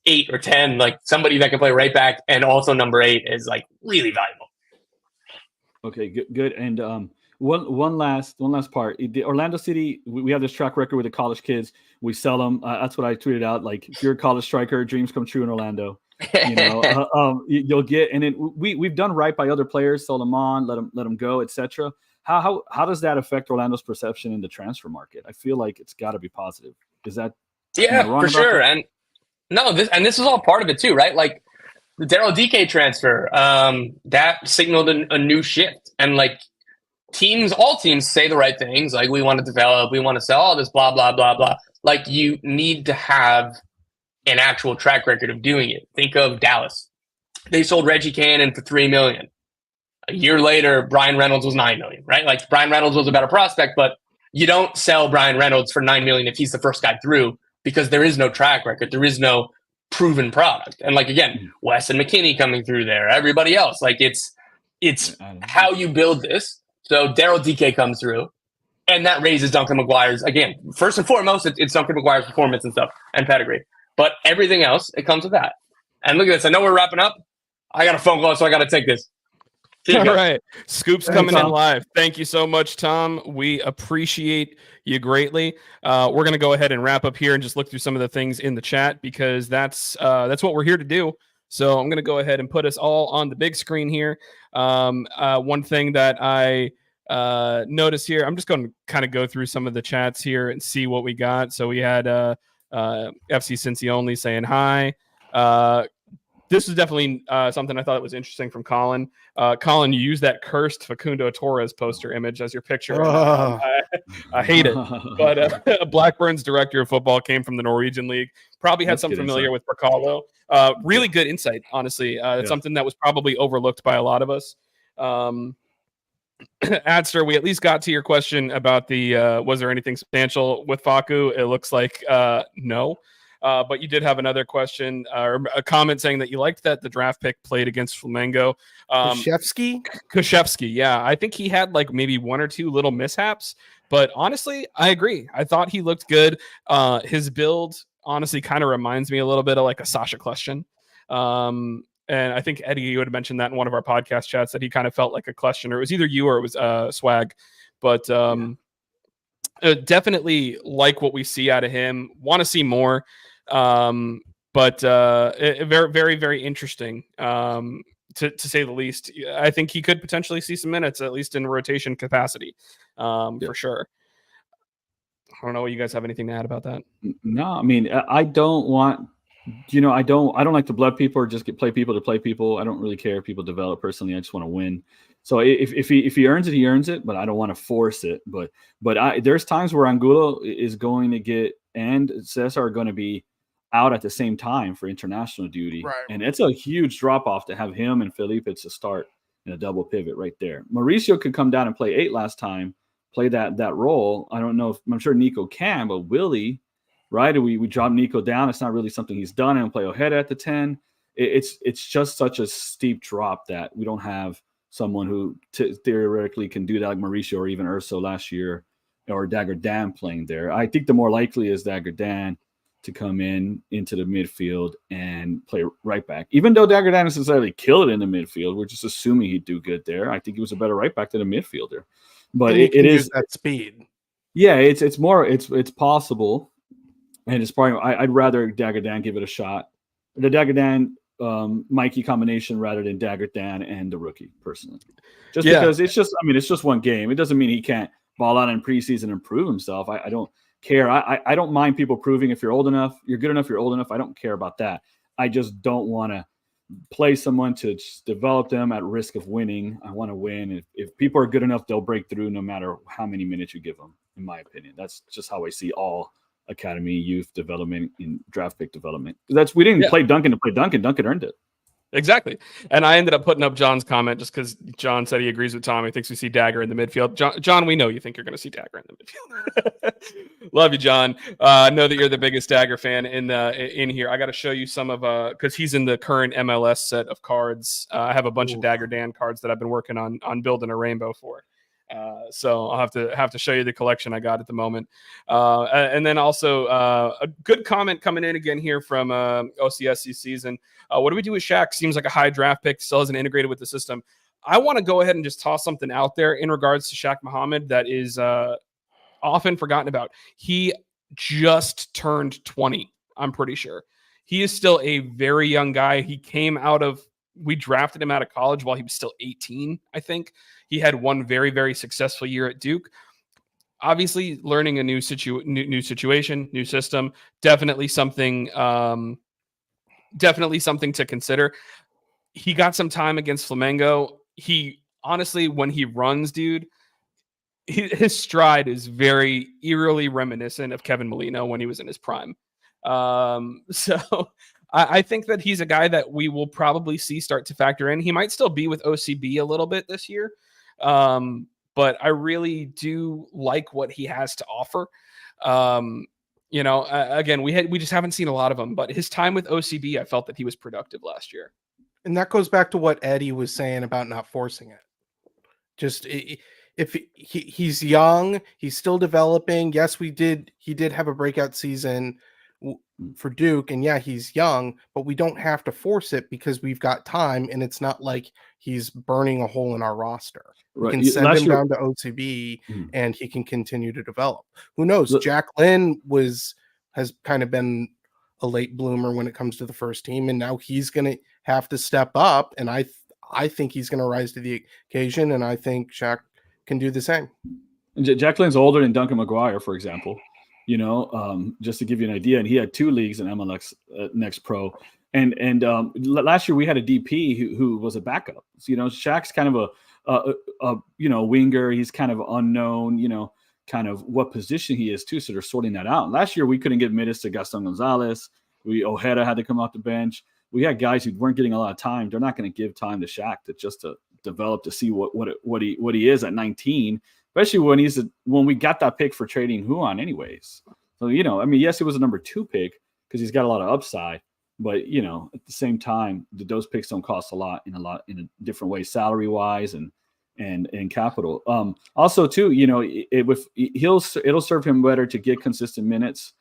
8 or 10, like somebody that can play right back and also number 8 is like really valuable. Okay, good. And one last part. The Orlando City, we have this track record with the college kids. We sell them. That's what I tweeted out. Like, if you're a college striker, dreams come true in Orlando. You know, you'll get. And then we've done right by other players, sold them on, let them go, etc. How does that affect Orlando's perception in the transfer market? I feel like it's got to be positive. Is that for sure? That? And no, this is all part of it too, right? Like the Daryl DK transfer, that signaled a new shift, and like all teams say the right things. Like, we want to develop, we want to sell all this, blah blah blah blah. Like, you need to have an actual track record of doing it. Think of Dallas; they sold Reggie Cannon for $3 million. A year later, Brian Reynolds was $9 million, right? Like, Brian Reynolds was a better prospect, but you don't sell Brian Reynolds for $9 million if he's the first guy through, because there is no track record. There is no proven product. And like, again, Weston McKinney coming through there, everybody else, like it's how you build this. So Daryl DK comes through, and that raises Duncan McGuire's, again, first and foremost, it's Duncan McGuire's performance and stuff and pedigree, but everything else, it comes with that. And look at this. I know we're wrapping up. I got a phone call, so I got to take this. All right. Scoops coming in live. Thank you so much, Tom. We appreciate you greatly. We're going to go ahead and wrap up here and just look through some of the things in the chat, because that's what we're here to do. So I'm going to go ahead and put us all on the big screen here. One thing that I noticed here, I'm just going to kind of go through some of the chats here and see what we got. So we had FC Cincy Only saying hi. This is definitely something I thought was interesting from Colin. Colin, you used that cursed Fundo Torres poster image as your picture. I hate it. But Blackburn's director of football came from the Norwegian League. Probably had some familiar with Brekalo. Really good insight, honestly. It's something that was probably overlooked by a lot of us. Adster, we at least got to your question about the was there anything substantial with Facu? It looks like no. But you did have another question or a comment saying that you liked that the draft pick played against Flamengo. Kushevsky, yeah. I think he had like maybe 1 or 2 little mishaps, but honestly, I agree. I thought he looked good. His build honestly kind of reminds me a little bit of like a Sasha Kleshchen. And I think, Eddie, you had mentioned that in one of our podcast chats that he kind of felt like a Kleshchen, or it was either you or it was Swag. But definitely like what we see out of him. Want to see more. But very, very, very interesting, to say the least. I think he could potentially see some minutes, at least in rotation capacity, for sure. I don't know. You guys have anything to add about that? No, I mean, I don't want, I don't like to blood people or just play people to play people. I don't really care if people develop personally. I just want to win. So if he earns it, he earns it, but I don't want to force it. But there's times where Angulo is going to get, and Cesar are going to be out at the same time for international duty. Right. And it's a huge drop off to have him and Felipe to start in a double pivot right there. Mauricio could come down and play 8 last time, play that role. I don't know if, I'm sure Nico can, but will he, right? We drop Nico down. It's not really something he's done, and play Ojeda at the 10. It's just such a steep drop that we don't have someone who theoretically can do that, like Mauricio or even Urso last year, or Dagger Dan playing there. I think the more likely is Dagger Dan to come into the midfield and play right back. Even though Dagger Dan necessarily killed it in the midfield, we're just assuming he'd do good there. I think he was a better right back than a midfielder. But it is that speed. Yeah, it's possible, and it's probably I'd rather Dagger Dan give it a shot. The Dagger Dan Mikey combination rather than Dagger Dan and the rookie, personally. Because it's just one game. It doesn't mean he can't ball out in preseason and prove himself. I don't care. I don't mind people proving if you're old enough, you're good enough, you're old enough. I don't care about that. I just don't want to play someone to develop them at risk of winning. I want to win. If people are good enough, they'll break through no matter how many minutes you give them, in my opinion. That's just how I see all academy, youth development, and draft pick development. We didn't play Duncan to play Duncan. Duncan earned it. Exactly. And I ended up putting up John's comment just because John said he agrees with Tom. He thinks we see Dagger in the midfield. John, we know you think you're going to see Dagger in the midfield. Love you, John. I know that you're the biggest Dagger fan in here. I got to show you some of because he's in the current MLS set of cards. I have a bunch of Dagger Dan cards that I've been working on building a rainbow for. So I'll have to show you the collection I got at the moment. And then also a good comment coming in again here from OCS this season. What do we do with Shak? Seems like a high draft pick, still isn't integrated with the system. I want to go ahead and just toss something out there in regards to Shak Muhammad that is often forgotten about. He just turned 20, I'm pretty sure. He is still a very young guy. He came we drafted him out of college while he was still 18, I think. He had one very, very successful year at Duke. Obviously, learning a new situation, new system, definitely something to consider. He got some time against Flamengo. He honestly, when he runs, dude, his stride is very eerily reminiscent of Kevin Molino when he was in his prime. So I think that he's a guy that we will probably see start to factor in. He might still be with OCB a little bit this year. But I really do like what he has to offer. Again, we just haven't seen a lot of him, but his time with OCB, I felt that he was productive last year. And that goes back to what Eddie was saying about not forcing it. Just if he's young, he's still developing. Yes, he did have a breakout season for Duke, and yeah, he's young, but we don't have to force it because we've got time, and it's not like he's burning a hole in our roster. Right. We can send him down to OCB and he can continue to develop. Who knows? Jack Lynn has kind of been a late bloomer when it comes to the first team, and now he's going to have to step up, and I think he's going to rise to the occasion, and I think Shak can do the same. Jack Lynn's older than Duncan McGuire, for example. Just to give you an idea, and he had 2 leagues in MLS Next Pro, and last year we had a DP who was a backup. So, Shaq's kind of a winger. He's kind of unknown. Kind of what position he is too. So they're sorting that out. Last year we couldn't give minutes to Gaston Gonzalez. Ojeda had to come off the bench. We had guys who weren't getting a lot of time. They're not going to give time to Shaq to develop to see what he is at 19. Especially when we got that pick for trading Huan anyways. So, yes, he was a number 2 pick because he's got a lot of upside, but at the same time, those picks don't cost a lot in a different way, salary wise and capital. Also too, it'll serve him better to get consistent minutes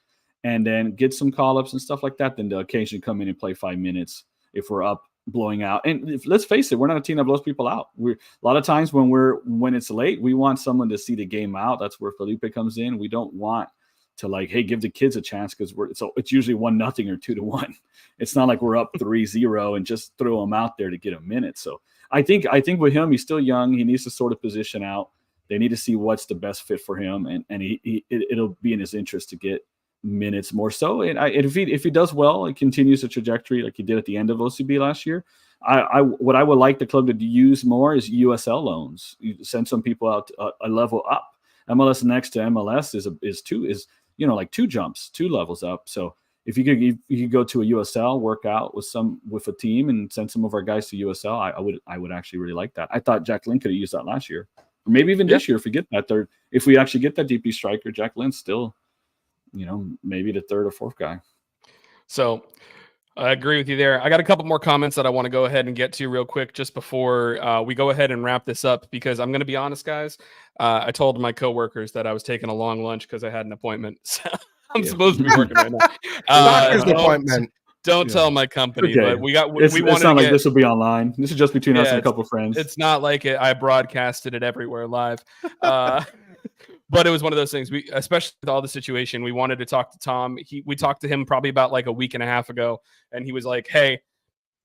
and then get some call-ups and stuff like that than to occasionally come in and play 5 minutes if we're up blowing out. And let's face it, we're not a team that blows people out. A lot of times when it's late, we want someone to see the game out. That's where Felipe comes in. We don't want to give the kids a chance because it's usually 1-0 or 2-1. It's not like we're up 3-0 and just throw them out there to get a minute. So I think with him, he's still young. He needs to sort of position out. They need to see what's the best fit for him, and it'll be in his interest to get minutes more so. And if he does well, it continues the trajectory like he did at the end of OCB last year. What I would like the club to use more is USL loans. You send some people out a level up. MLS Next to MLS is 2 jumps, 2 levels up. So if you could go to a USL, work out with a team, and send some of our guys to USL, I would actually really like that. I thought Jack Lynn could have used that last year, or maybe even this year if we get that third. If we actually get that DP striker, Jack Lynn's still, maybe the 3rd or 4th guy. So I agree with you there. I got a couple more comments that I want to go ahead and get to real quick just before we go ahead and wrap this up, because I'm going to be honest, guys. I told my coworkers that I was taking a long lunch because I had an appointment. So I'm supposed to be working right now. Doctor's appointment. Don't tell my company, okay. But we wanted it's not like this will be online. This is just between us and a couple of friends. It's not like I broadcasted it everywhere live. But it was one of those things. We, especially with all the situation, we wanted to talk to Tom. We talked to him probably about like a week and a half ago, and he was like, "Hey,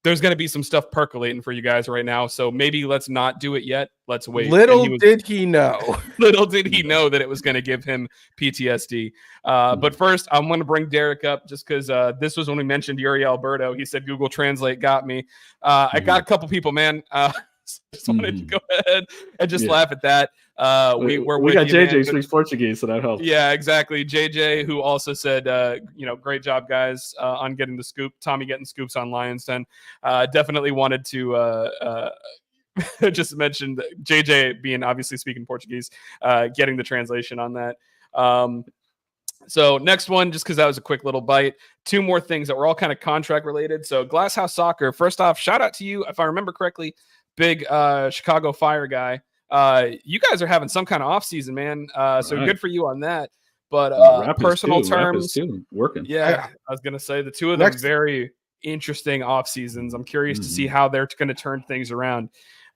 there's going to be some stuff percolating for you guys right now, so maybe let's not do it yet. Let's wait." Little did he know that it was going to give him PTSD. But first, I'm going to bring Derek up just because this was when we mentioned Yuri Alberto. He said Google Translate got me. I got a couple people, man. Just wanted to go ahead and just laugh at that. We got JJ who speaks Portuguese, so that helps. Yeah, exactly. JJ, who also said, great job, guys, on getting the scoop. Tommy getting scoops on Lions Den. Definitely wanted to just mention that JJ, being obviously speaking Portuguese, getting the translation on that. So next one, just because that was a quick little bite. Two more things that were all kind of contract related. So Glasshouse Soccer, first off, shout out to you. If I remember correctly, big Chicago Fire guy. You guys are having some kind of off season, man. So good for you on that. But personal terms, working. Yeah, I was gonna say the two of them very interesting off seasons. I'm curious to see how they're going to turn things around.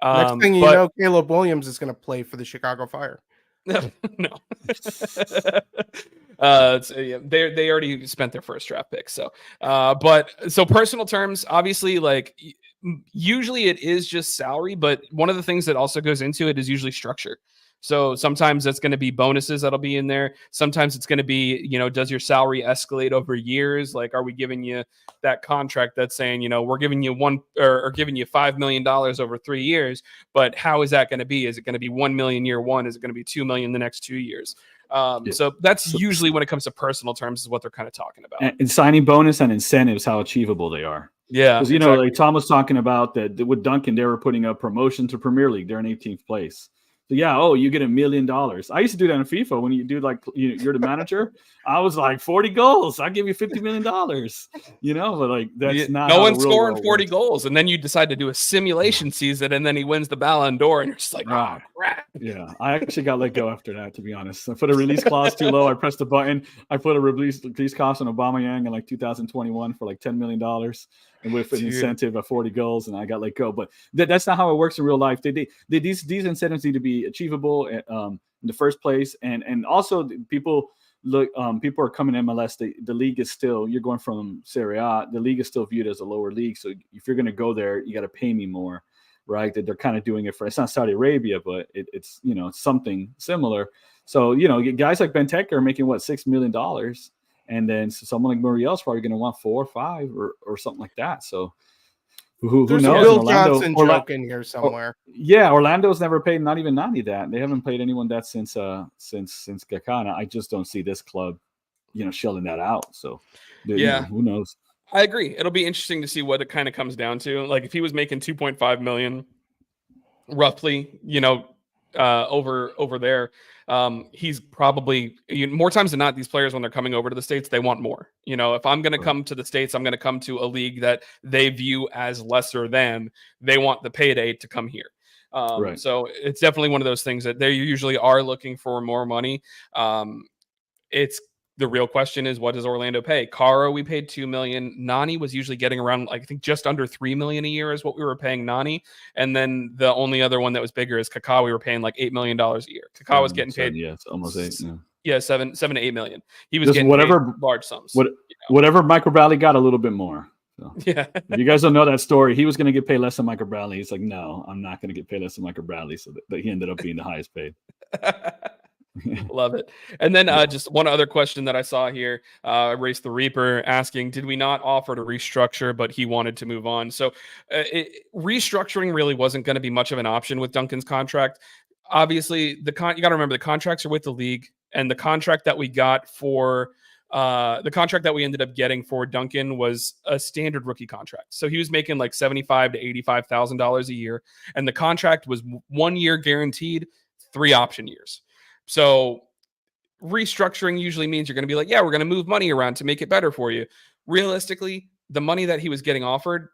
Next thing you know, Caleb Williams is going to play for the Chicago Fire. No. They already spent their first draft pick. So personal terms, obviously, like usually it is just salary, but one of the things that also goes into it is usually structure. So sometimes that's going to be bonuses that'll be in there. Sometimes it's going to be, does your salary escalate over years? Like, are we giving you that contract that's saying, we're giving you giving you $5 million over 3 years, but how is that going to be? Is it going to be 1 million year one? Is it going to be 2 million the next 2 years? So that's usually when it comes to personal terms is what they're kind of talking about. And signing bonus and incentives, how achievable they are. Yeah. Because, like Tom was talking about that with Duncan, they were putting a promotion to Premier League. They're in 18th place. So you get $1 million. I used to do that in FIFA when you do you're the manager. I was like 40 goals. I give you $50 million. But like that's not. No one's scoring 40 goals, and then you decide to do a simulation season, and then he wins the Ballon d'Or, and you're just like, oh crap. Yeah, I actually got let go after that. To be honest, I put a release clause too low. I pressed the button. I put a release clause on Aubameyang in 2021 for $10 million. And with an incentive of 40 goals, and I got let go. But that's not how it works in real life. These incentives need to be achievable in the first place, and also people are coming to MLS. The league is still, you're going from Serie A. The league is still viewed as a lower league. So if you're going to go there, you got to pay me more, right? That they're kind of doing it for. It's not Saudi Arabia, but it's something similar. So guys like Benteke are making $6 million. And then someone like Muriel's probably going to want 4 or 5 or something like that. So who knows? Bill Johnson joke in here somewhere. Orlando's never paid not even Nani that. They haven't paid anyone that since Gakana. I just don't see this club, shelling that out. So who knows? I agree. It'll be interesting to see what it kind of comes down to. Like if he was making 2.5 million, roughly, over there. He's probably more times than not, these players, when they're coming over to the States, they want more. If I'm going to come to the States, I'm going to come to a league that they view as lesser than. They want the payday to come here. So it's definitely one of those things that they usually are looking for more money. It's the real question is, what does Orlando pay? Caro, we paid $2 million. Nani was usually getting around, I think, just under $3 million a year is what we were paying Nani. And then the only other one that was bigger is Kaká. We were paying $8 million a year. Kaká was getting paid. Yeah, it's almost 8. Yeah, 7 to 8 million. He was getting paid large sums. Whatever Michael Bradley got, a little bit more. So. Yeah. If you guys don't know that story, he was going to get paid less than Michael Bradley. He's like, no, I'm not going to get paid less than Michael Bradley. So that he ended up being the highest paid. Love it. And then just one other question that I saw here, Race the Reaper asking, did we not offer to restructure, but he wanted to move on? So restructuring really wasn't going to be much of an option with Duncan's contract. Obviously, you got to remember the contracts are with the league, and the contract that we got for the contract that we ended up getting for Duncan was a standard rookie contract. So he was making $75,000 to $85,000 a year, and the contract was 1 year guaranteed, 3 option years. So restructuring usually means you're going to be like, yeah, we're going to move money around to make it better for you. Realistically, the money that he was getting offered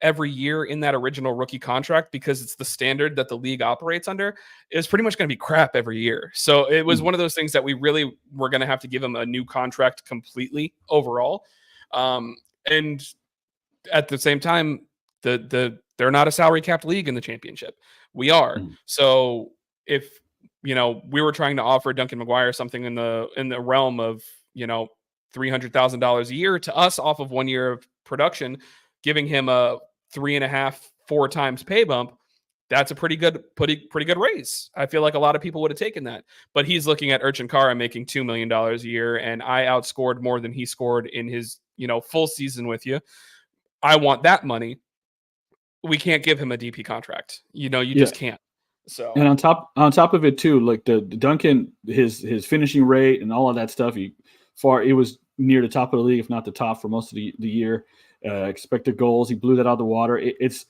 every year in that original rookie contract, because it's the standard that the league operates under, is pretty much going to be crap every year. So it was one of those things that we really were going to have to give him a new contract completely overall. And at the same time, they're not a salary capped league in the championship. We are. So if we were trying to offer Duncan McGuire something in the realm of, $300,000 a year to us off of 1 year of production, giving him a 3.5, 4 times pay bump, that's a pretty good raise. I feel like a lot of people would have taken that, but he's looking at Urchin Kara making $2 million a year, and I outscored more than he scored in his, full season with you. I want that money. we can't give him a DP contract. You just can't. So, and on top of it too, like the Duncan, his finishing rate and all of that stuff, it was near the top of the league, if not the top, for most of the year. Expected goals, he blew that out of the water. It's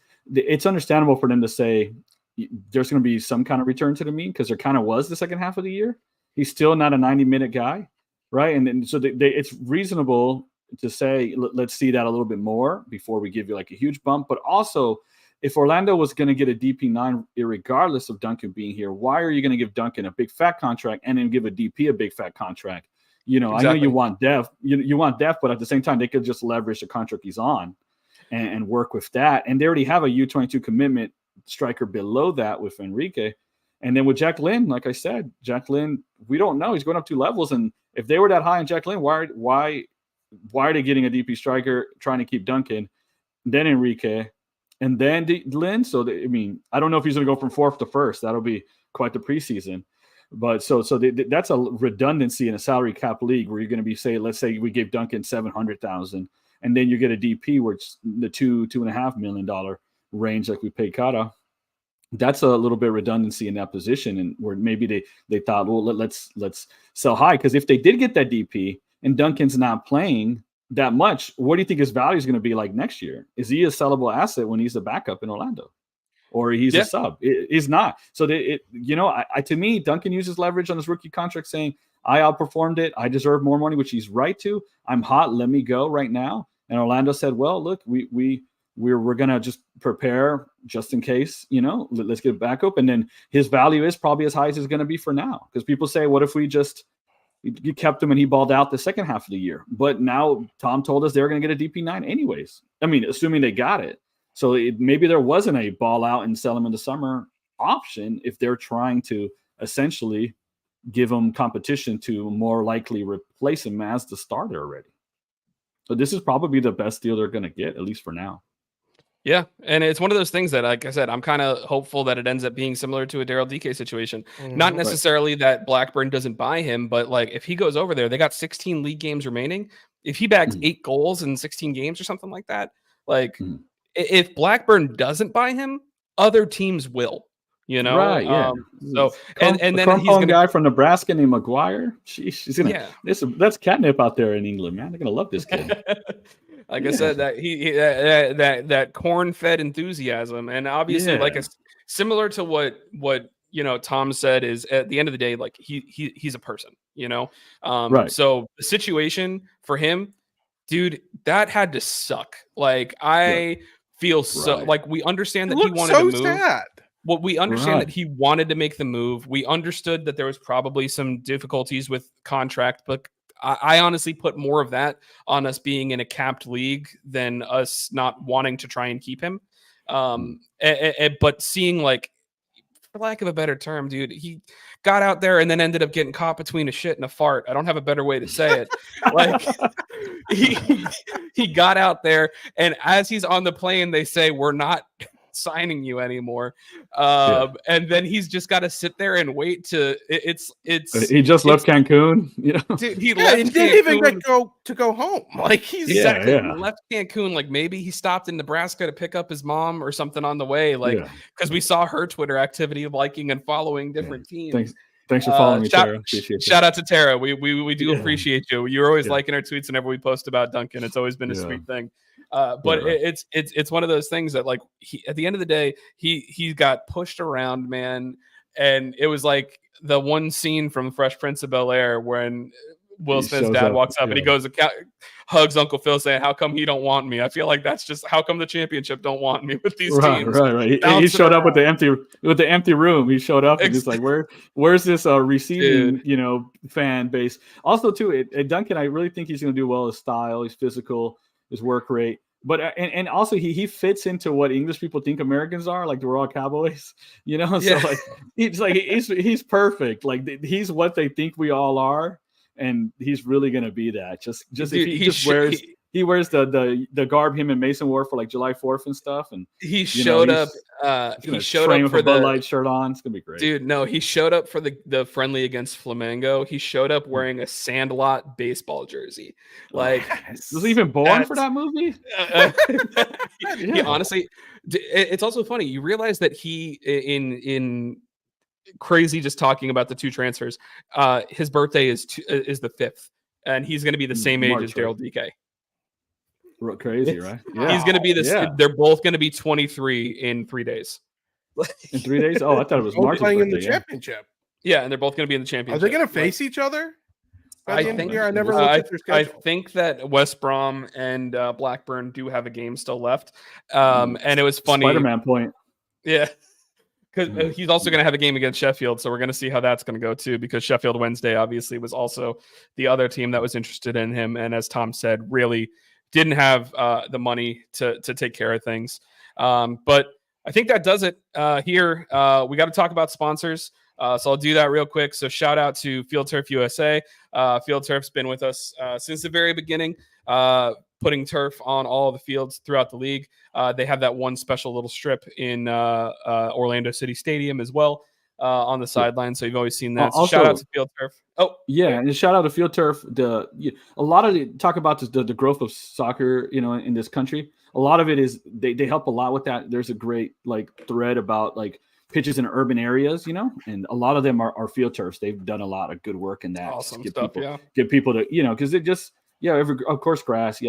understandable for them to say there's going to be some kind of return to the mean, because there kind of was the second half of the year. He's still not a 90-minute guy, right? And so it's reasonable to say let's see that a little bit more before we give you like a huge bump. But also, if Orlando was going to get a DP9, regardless of Duncan being here, why are you going to give Duncan a big fat contract and then give a DP a big fat contract? Exactly. I know you want depth, you want depth, but at the same time, they could just leverage the contract he's on and work with that. And they already have a U22 commitment striker below that with Enrique. And then with Jack Lynn, like I said, Jack Lynn, we don't know. He's going up 2 levels. And if they were that high in Jack Lynn, why are they getting a DP striker, trying to keep Duncan, then Enrique, and then Lynn? So, I don't know if he's going to go from 4th to 1st. That'll be quite the preseason. But so that's a redundancy in a salary cap league where you're going to be, let's say we give Duncan $700,000, and then you get a DP where it's the $2.5 million range like we paid Kara. That's a little bit of redundancy in that position, and where maybe they thought, well, let's sell high, because if they did get that DP and Duncan's not playing that much, what do you think his value is going to be like next year? Is he a sellable asset when he's a backup in Orlando? Or he's a sub? He's not. So to me, Duncan uses leverage on his rookie contract, saying, I outperformed it, I deserve more money, which he's right to. I'm hot, let me go right now. And Orlando said, well, look, we're gonna just prepare just in case, let's get back up. And then his value is probably as high as it's going to be for now, because people say, what if we just you kept him and he balled out the second half of the year? But now Tom told us they're going to get a DP9 anyways. Assuming they got it. So maybe there wasn't a ball out and sell him in the summer option if they're trying to essentially give him competition to more likely replace him as the starter already. So this is probably the best deal they're going to get, at least for now. Yeah, and it's one of those things that, like I said, I'm kind of hopeful that it ends up being similar to a Daryl DK situation. Not necessarily that Blackburn doesn't buy him, but like if he goes over there, they got 16 league games remaining. If he bags 8 goals in 16 games or something like that, if Blackburn doesn't buy him, other teams will. Right? Yeah. So and then he's gonna guy from Nebraska named Maguire. She's gonna. Yeah. That's catnip out there in England, man. They're gonna love this kid. Like I said, that that corn-fed enthusiasm, and obviously, similar to what Tom said, is at the end of the day, like he's a person, Right. So the situation for him, dude, that had to suck. Like I feel so like we understand that he wanted to move. Sad. Well, we understand that he wanted to make the move. We understood that there was probably some difficulties with contract, but I honestly put more of that on us being in a capped league than us not wanting to try and keep him. But seeing, like, for lack of a better term, dude, he got out there and then ended up getting caught between a shit and a fart. I don't have a better way to say it. Like he got out there, and as he's on the plane, they say, we're not signing you anymore, and then he's just got to sit there and wait to it's he just left Cancun, dude, he didn't even go home. Like he's left Cancun. Like maybe he stopped in Nebraska to pick up his mom or something on the way, like because we saw her Twitter activity of liking and following different teams. Thanks for following me, Tara. Shout out to Tara. We do appreciate you. You're always liking our tweets whenever we post about Duncan. It's always been a sweet thing. But it's one of those things that, like, at the end of the day, he got pushed around, man. And it was like the one scene from Fresh Prince of Bel-Air when Will Smith's dad walks up and he goes, hugs Uncle Phil, saying, how come he don't want me? I feel like that's just how come the championship don't want me with these teams. Right. He showed up with the empty room. He showed up and just like, where's this receiving, fan base? Also, too, Duncan, I really think he's going to do well. His style, his physical, his work rate. But and also he fits into what English people think Americans are, like we're all cowboys, So he's perfect. Like he's what they think we all are, and he's really gonna be that. Just dude, if he just wears he wears the garb him and Mason wore for like July 4th and stuff, and he showed up. He showed up for the Bud Light shirt on. It's gonna be great, dude. No, he showed up for the friendly against Flamengo. He showed up wearing a Sandlot baseball jersey. Like, was he even born for that movie? He honestly, it's also funny. You realize that he in crazy just talking about the two transfers. His birthday is the 5th, and he's going to be the same age as Daryl DK. Crazy, right? Yeah. He's going to be this. Yeah. They're both going to be 23 in 3 days. In 3 days? Oh, I thought it was March's playing birthday, in the championship. Yeah, and they're both going to be in the championship. Are they going to face each other? I never looked at their schedule. I think that West Brom and Blackburn do have a game still left. And it was funny. Spider-Man point. Yeah. Because he's also going to have a game against Sheffield. So we're going to see how that's going to go too, because Sheffield Wednesday obviously was also the other team that was interested in him. And as Tom said, really didn't have the money to take care of things. But I think that does it here. We got to talk about sponsors. So I'll do that real quick. So shout out to Field Turf USA. Field Turf's been with us since the very beginning, putting turf on all the fields throughout the league. They have that one special little strip in Orlando City Stadium as well on the sideline. So you've always seen that. So shout out to Field Turf. Oh, yeah, and shout out to Field Turf. A lot of the talk about the growth of soccer, in this country. A lot of it is they help a lot with that. There's a great thread about pitches in urban areas, and a lot of them are Field Turfs. They've done a lot of good work in that. Awesome stuff, get people to, because it just, of course, grass,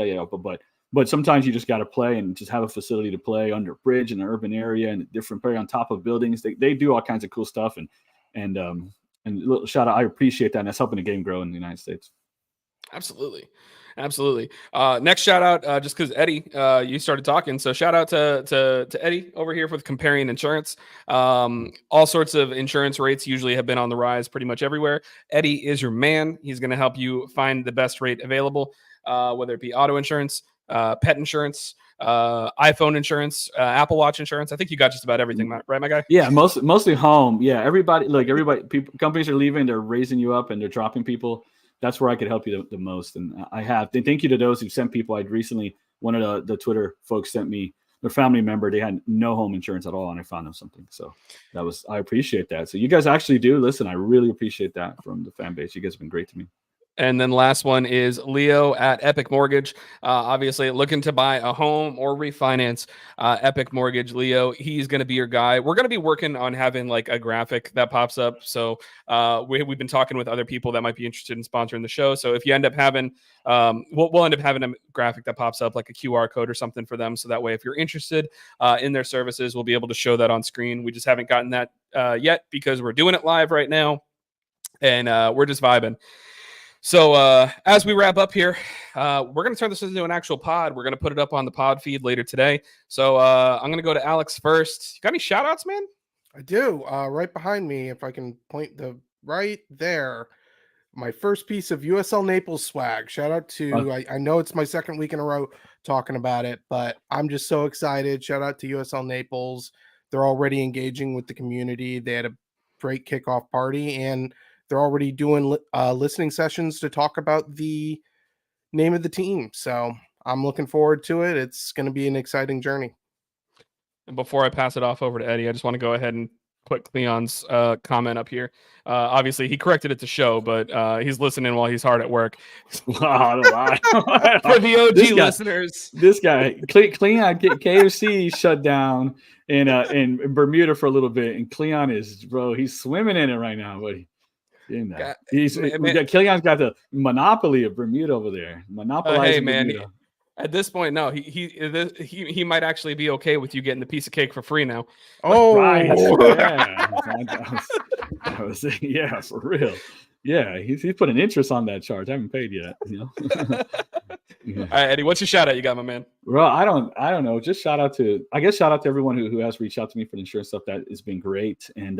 but sometimes you just got to play and just have a facility to play under a bridge in an urban area and different play on top of buildings. They do all kinds of cool stuff, and little shout out. I appreciate that, and that's helping the game grow in the United States. Absolutely. Next shout out, just because Eddie, you started talking. So shout out to Eddie over here with Comparing Insurance. All sorts of insurance rates usually have been on the rise pretty much everywhere. Eddie is your man. He's going to help you find the best rate available, whether it be auto insurance, pet insurance, iPhone insurance, Apple Watch insurance. I think you got just about everything, right, my guy? Yeah, mostly home. Yeah, everybody, people, companies are leaving. They're raising you up and they're dropping people. That's where I could help you the most. And I have. Thank you to those who sent people. I'd recently, one of the Twitter folks sent me their family member. They had no home insurance at all, and I found them something. So I appreciate that. So you guys actually do listen. I really appreciate that from the fan base. You guys have been great to me. And then last one is Leo at Epic Mortgage. Obviously looking to buy a home or refinance. Epic Mortgage, Leo, he's going to be your guy. We're going to be working on having a graphic that pops up. So we've been talking with other people that might be interested in sponsoring the show. So if you end up having, we'll end up having a graphic that pops up like a QR code or something for them. So that way, if you're interested in their services, we'll be able to show that on screen. We just haven't gotten that yet because we're doing it live right now, and we're just vibing. So as we wrap up here, we're going to turn this into an actual pod. We're going to put it up on the pod feed later today. So I'm going to go to Alex first. You got any shout outs, man? I do. Right behind me, if I can point right there, my first piece of USL Naples swag. Shout out to, I know it's my second week in a row talking about it, but I'm just so excited. Shout out to USL Naples. They're already engaging with the community. They had a great kickoff party, and they're already doing listening sessions to talk about the name of the team. So I'm looking forward to it. It's going to be an exciting journey. And before I pass it off over to Eddie, I just want to go ahead and put Cleon's comment up here. Obviously, he corrected it to show, but he's listening while he's hard at work. Wow, for the OG listeners. This guy, Cleon, KFC shut down in Bermuda for a little bit, and Cleon he's swimming in it right now, buddy. Killian's got the monopoly of Bermuda over there. Hey man, Bermuda. At this point, no, he might actually be okay with you getting the piece of cake for free now. Oh, right. Yeah, for real. Yeah, he's putting interest on that charge. I haven't paid yet. Yeah. All right, Eddie, what's your shout out you got, my man? Well, I don't know. Just shout out to everyone who has reached out to me for the insurance stuff. That has been great. And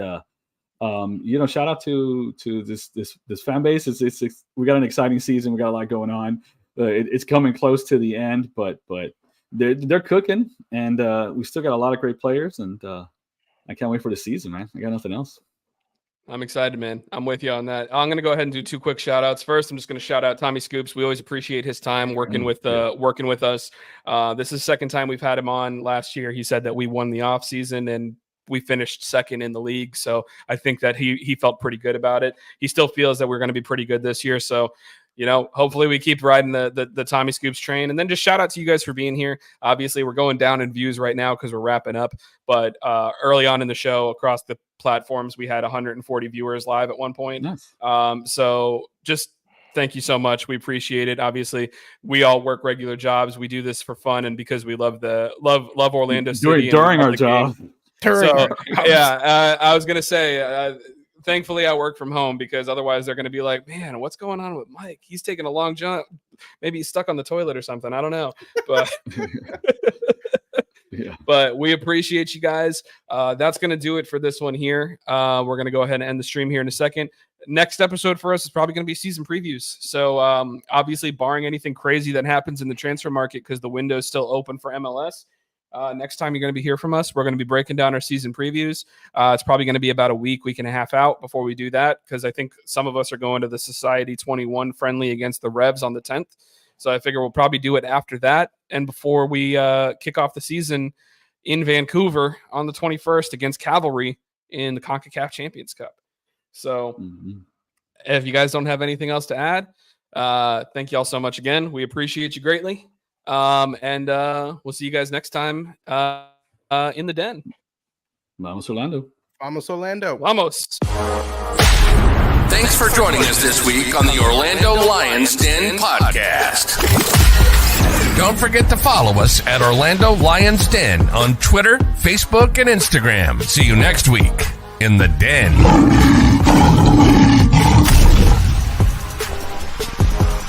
shout out to this fan base. It's we got an exciting season. We got a lot going on. It's coming close to the end, but they're cooking, and we still got a lot of great players, and I can't wait for the season, man. I got nothing else. I'm excited, man. I'm with you on that. I'm going to go ahead and do 2 quick shout outs. First, I'm just going to shout out Tommy Scoops. We always appreciate his time working with us. This is the second time we've had him on. Last year, he said that we won the off season and we finished second in the league. So I think that he felt pretty good about it. He still feels that we're going to be pretty good this year. So, hopefully we keep riding the Tommy Scoops train. And then just shout out to you guys for being here. Obviously, we're going down in views right now because we're wrapping up. But early on in the show, across the platforms, we had 140 viewers live at one point. Nice. So just thank you so much. We appreciate it. Obviously, we all work regular jobs. We do this for fun and because we love Orlando City during our job. I was gonna say. Thankfully, I work from home because otherwise they're going to be like, man, what's going on with Mike? He's taking a long jump. Maybe he's stuck on the toilet or something. I don't know. But but we appreciate you guys. That's going to do it for this one here. We're going to go ahead and end the stream here in a second. Next episode for us is probably going to be season previews. So obviously, barring anything crazy that happens in the transfer market because the window is still open for MLS, next time you're going to be hear from us, we're going to be breaking down our season previews. It's probably going to be about a week and a half out before we do that because I think some of us are going to the Society 21 friendly against the Revs on the 10th. So I figure we'll probably do it after that and before we kick off the season in Vancouver on the 21st against Cavalry in the CONCACAF Champions Cup. So if you guys don't have anything else to add, thank you all so much again. We appreciate you greatly. And we'll see you guys next time in the den. Vamos Orlando. Vamos Orlando. Vamos. Thanks for joining us this week on the Orlando Lions Den podcast. Don't forget to follow us at Orlando Lions Den on Twitter, Facebook, and Instagram. See you next week in the den.